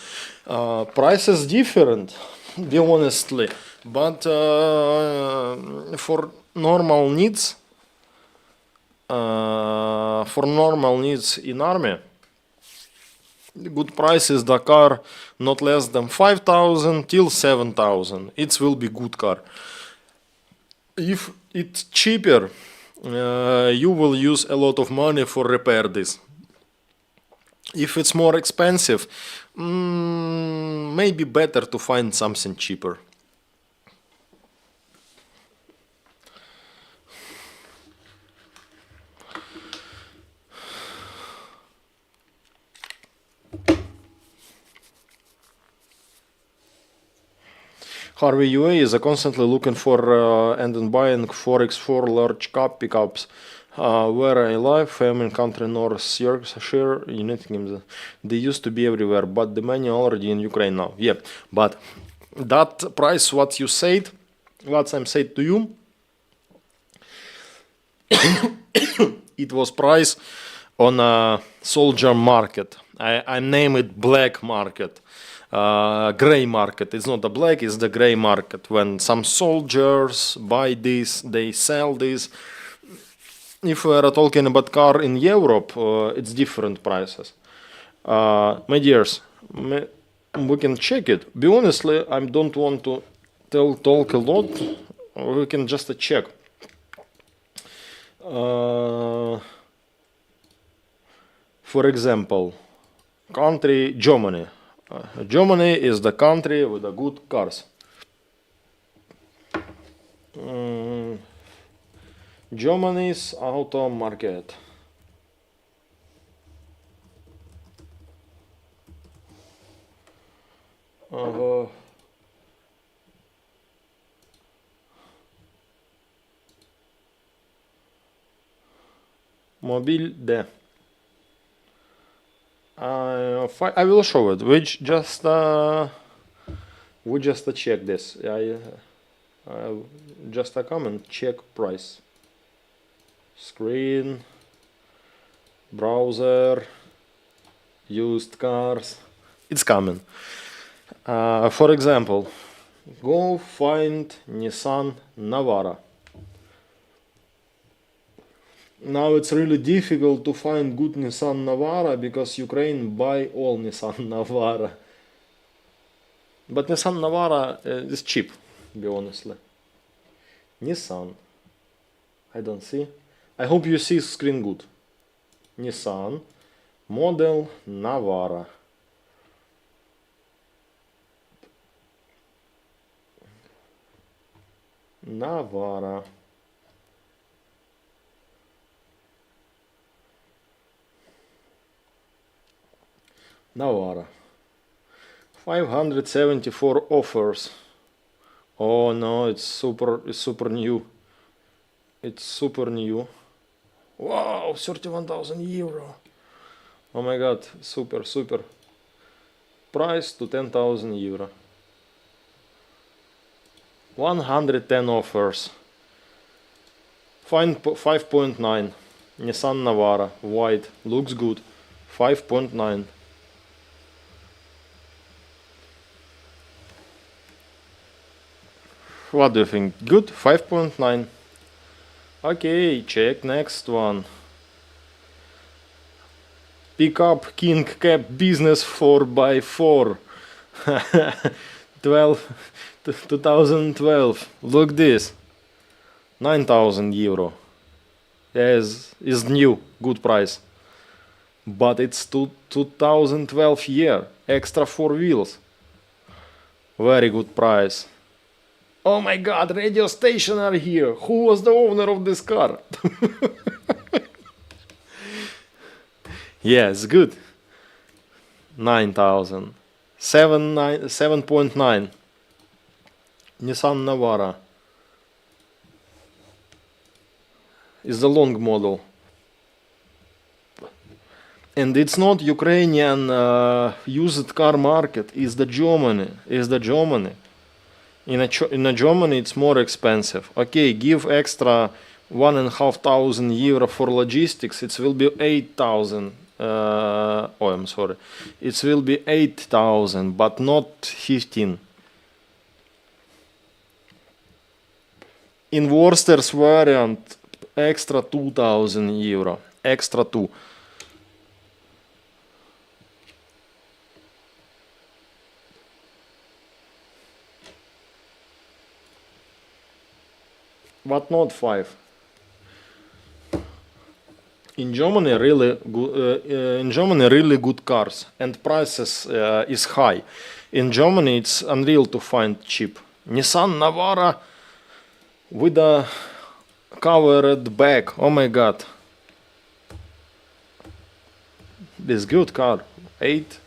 S1: Prices different, be honestly, but for normal needs, in army, good price is the car not less than 5,000 till 7,000. It will be good car. If it's cheaper, you will use a lot of money for repair this. If it's more expensive, maybe better to find something cheaper. Harvey UA is constantly looking for and buying 4x4 large cab pickups. Where I live, family country North Yorkshire, United Kingdom. They used to be everywhere, but the many already in Ukraine now. Yeah, but that price, what you said, what I'm said to you, it was price on a soldier market. I name it black market. Gray market. It's not the black, it's the gray market. When some soldiers buy this, they sell this. If we are talking about car in Europe, it's different prices. My dears, we can check it. Be honestly, I don't want to talk a lot. We can just check. For example, country Germany. Germany is the country with the good cars. Germany's auto market. Mobile D. I will show it. We just check this. Just a comment. Check price. Screen. Browser. Used cars. It's coming. For example, go find Nissan Navara. Now it's really difficult to find good Nissan Navara because Ukraine buy all Nissan Navara. But Nissan Navara is cheap, to be honestly. Nissan. I don't see. I hope you see screen good. Nissan. Model Navara. Navara. Navara. 574 offers. Oh no, it's super new. It's super new. Wow, 31,000 euro. Oh my god, super. Price to 10,000 euro. 110 offers. 5.9. Nissan Navara, white, looks good. 5.9. What do you think? Good? 5.9. Okay, check next one. Pickup King Cab Business 4x4. 2012. Look this. 9,000 euro. is new, good price. But it's 2012 year, extra 4 wheels. Very good price. Oh my god, radio station are here. Who was the owner of this car? Yeah, it's good. 9,000. 7.9. Nissan Navara. Is the long model. And it's not Ukrainian used car market. It's the Germany. In Germany, it's more expensive. Okay, give extra 1,500 euro for logistics. It will be 8,000. I'm sorry. It will be 8,000, but not 15. In Worcester's variant, extra 2,000 euro. Extra 2. But not 5. In Germany, really good cars, and prices is high. In Germany, it's unreal to find cheap. Nissan Navara with a covered back. Oh my god, this good car. 8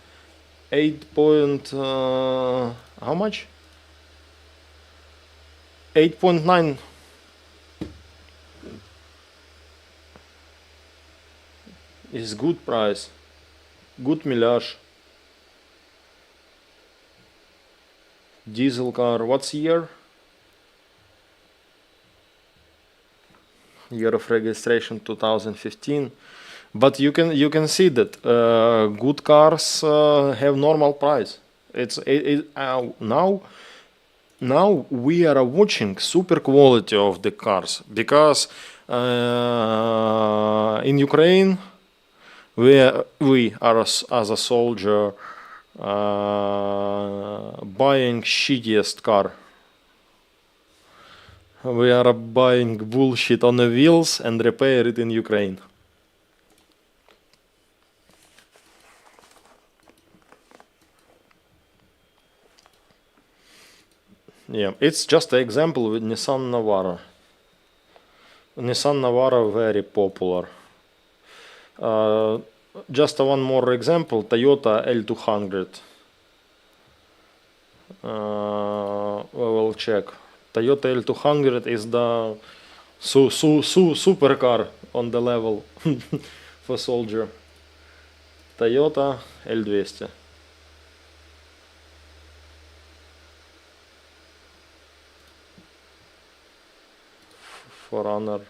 S1: point. How much? 8.9. Is good price, good mileage. Diesel car. What's year? Year of registration 2015. But you can see that good cars have normal price. Now we are watching super quality of the cars, because in Ukraine we are as a soldier buying shittiest car. We are buying bullshit on the wheels and repair it in Ukraine. Yeah, it's just an example with Nissan Navara. Nissan Navara very popular. Just one more example, Toyota L200. We will check. Toyota L200 is the supercar on the level for soldier. Toyota L200. Forerunner.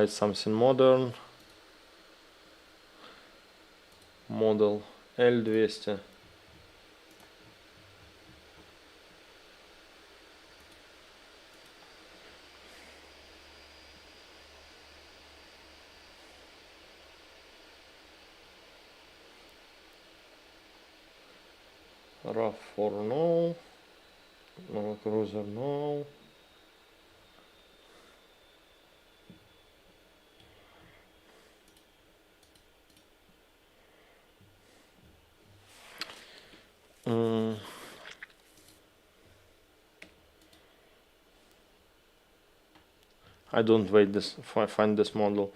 S1: It's something modern. Model L200. RAV4 no. Cruiser no. I don't find this model,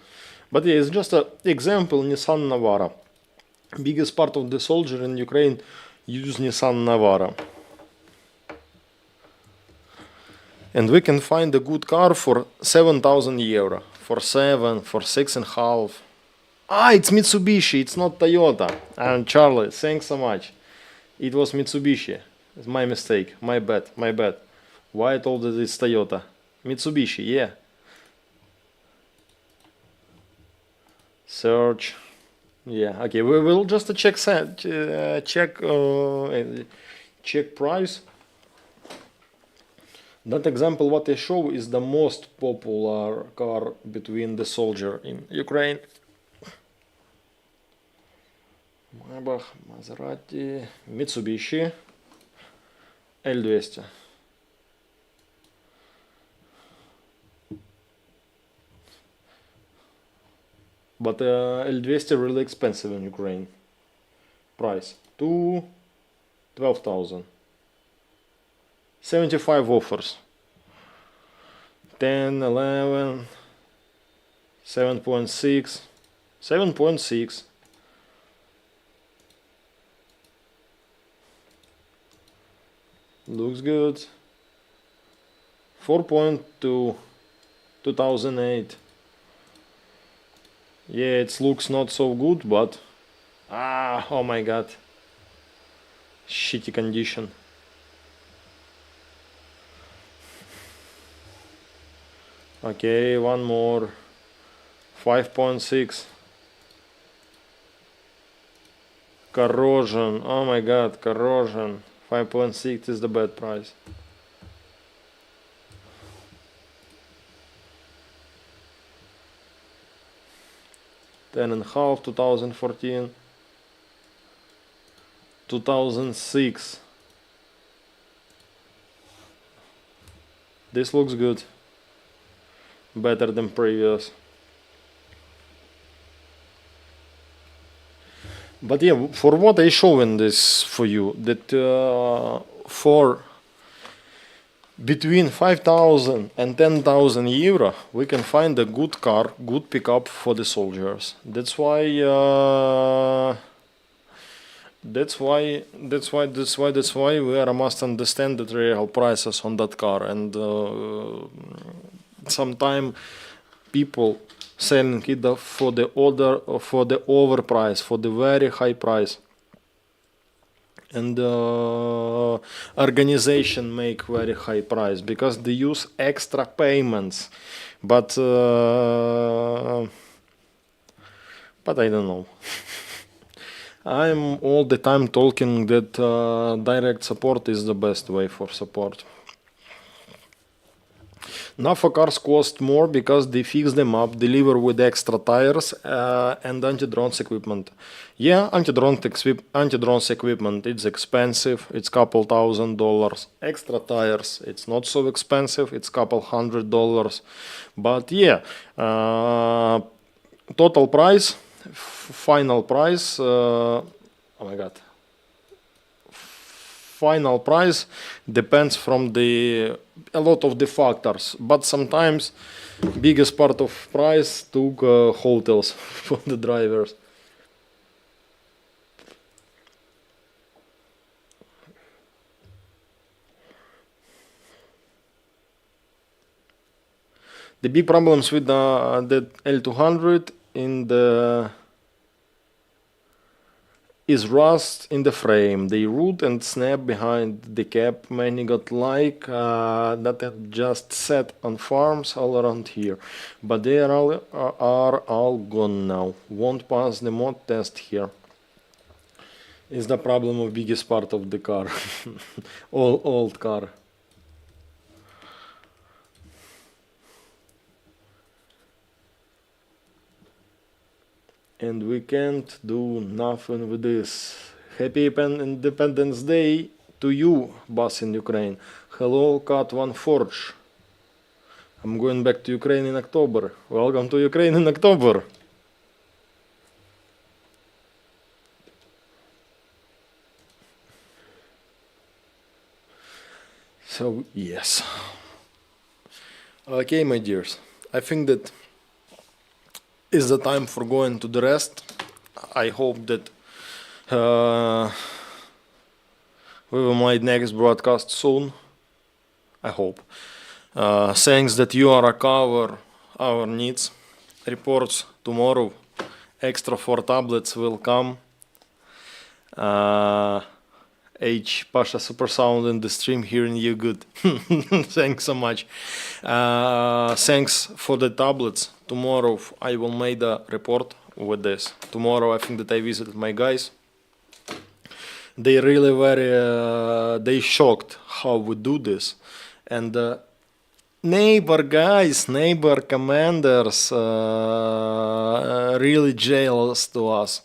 S1: but yeah, it's just an example. Nissan Navara. Biggest part of the soldier in Ukraine use Nissan Navara, and we can find a good car for 7,000 euro, for 6.5. It's Mitsubishi. It's not Toyota. And Charlie, thanks so much. It was Mitsubishi. It's my mistake. My bad. Why I told that it's Toyota? Mitsubishi, yeah. Search. Yeah, okay. We will just check price. That example what I show is the most popular car between the soldier in Ukraine. Maybach, Maserati, Mitsubishi, L200. but L200 really expensive in Ukraine. Price to 12,000. 75 offers. 10, 11, 7.6, 7.6. Looks good. 4.2, 2008. Yeah, it looks not so good, but oh my god, shitty condition. Okay, one more. 5.6. Corrosion. Oh my god, corrosion. 5.6 is the bad price. Ten and a half, 2014. 2006. This looks good. Better than previous. But yeah, for what I showing this for you, that for between 5,000 and 10,000 euro, we can find a good car, good pickup for the soldiers. That's why we are must understand the real prices on that car, and sometime people selling it for the overprice, for the very high price, and organization make very high price because they use extra payments, but I don't know. I'm all the time talking that direct support is the best way for support. NAFA cars cost more because they fix them up, deliver with extra tires and anti-drones equipment. Yeah, anti-drones equipment, it's expensive, it's couple $1,000. Extra tires, it's not so expensive, it's couple $100. But yeah, total price, final price, oh my god. Final price depends from a lot of the factors, but sometimes biggest part of price took hotels for the drivers. The big problems with the L200 is rust in the frame. They root and snap behind the cap. Many got that had just sat on farms all around here, but they are all gone now. Won't pass the mod test here. Is the problem of biggest part of the car. Old car. And we can't do nothing with this. Happy Independence Day to you, boss in Ukraine. Hello, Cat One Forge. I'm going back to Ukraine in October. Welcome to Ukraine in October. So, yes. Okay, my dears. I think that is the time for going to the rest. I hope that we will make next broadcast soon. I hope. Thanks that you are cover our needs. Reports tomorrow. Extra 4 tablets will come. H Pasha Super Sound in the stream, hearing you good. Thanks so much. Thanks for the tablets. Tomorrow I will make a report with this. Tomorrow I think that I visited my guys. They really they shocked how we do this. And neighbor guys, neighbor commanders really jealous to us.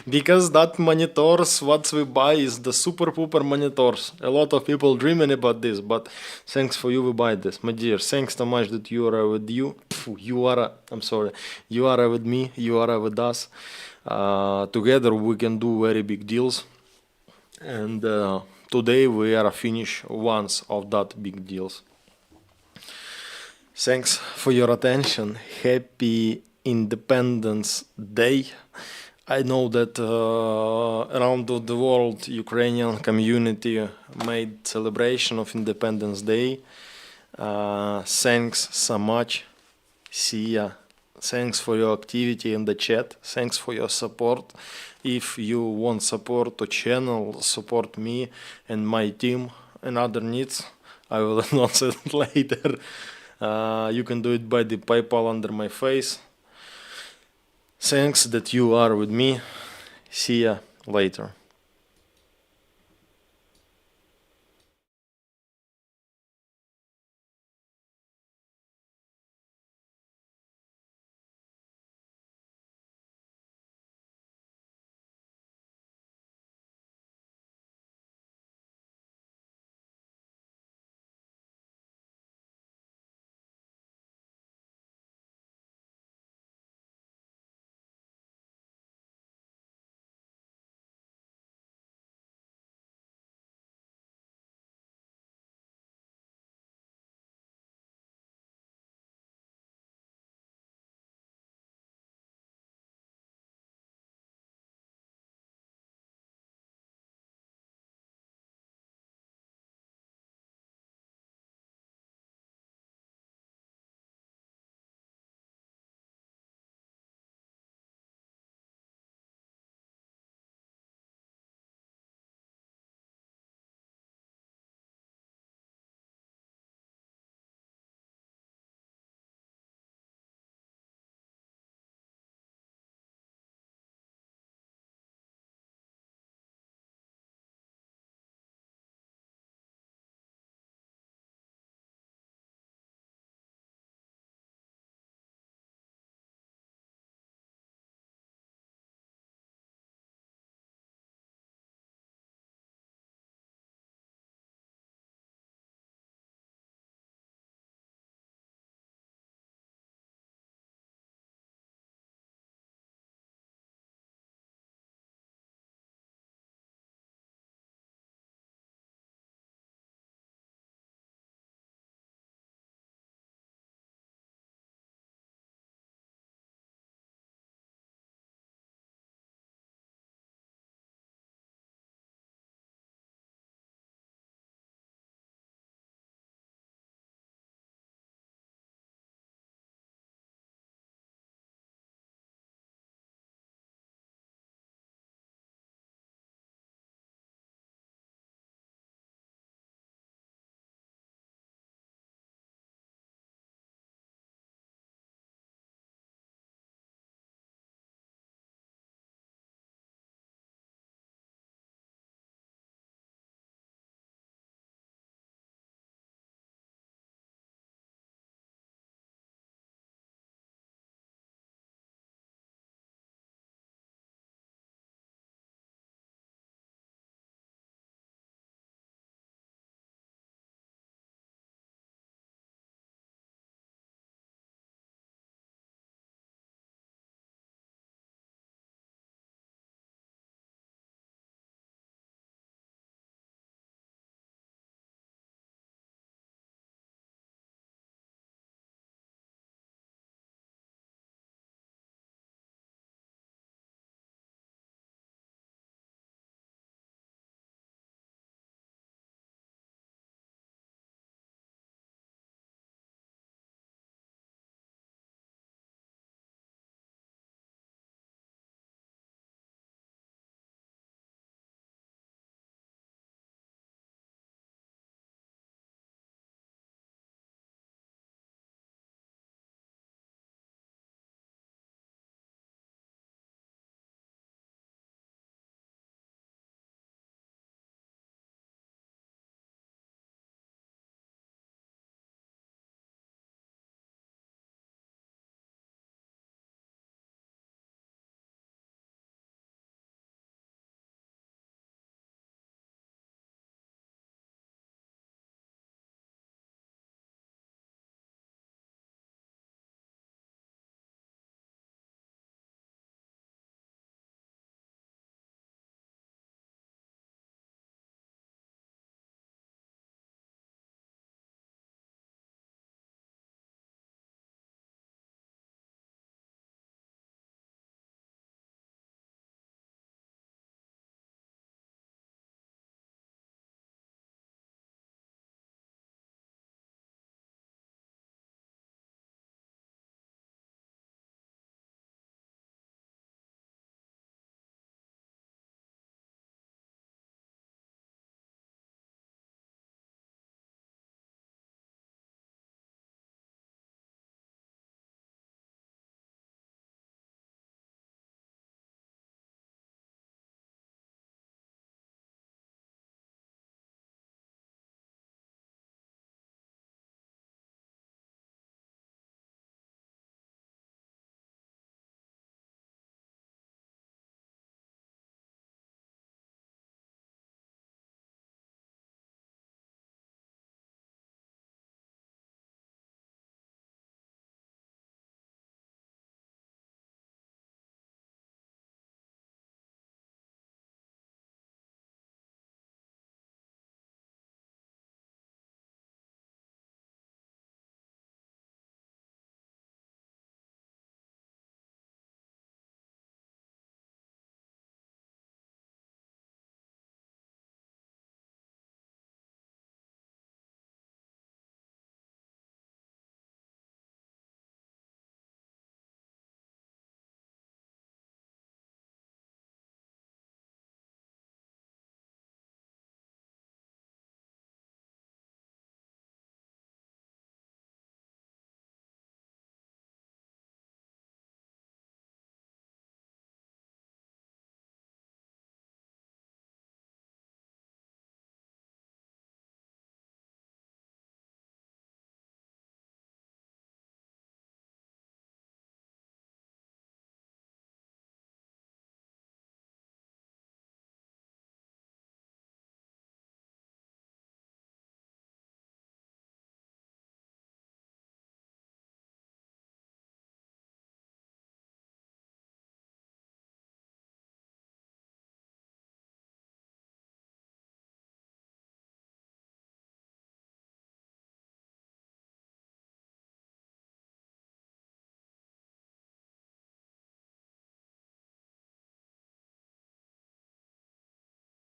S1: Because that monitors what we buy is the super pooper monitors. A lot of people dreaming about this, but thanks for you we buy this, my dear. Thanks so much that you are with you. You are. I'm sorry. You are with me. You are with us. Together we can do very big deals. And today we are finish once of that big deals. Thanks for your attention. Happy Independence Day. I know that around the world Ukrainian community made celebration of Independence Day. Thanks so much. See ya. Thanks for your activity in the chat. Thanks for your support. If you want support to channel, support me and my team and other needs, I will announce it later. You can do it by the PayPal under my face. Thanks that you are with me. See ya later.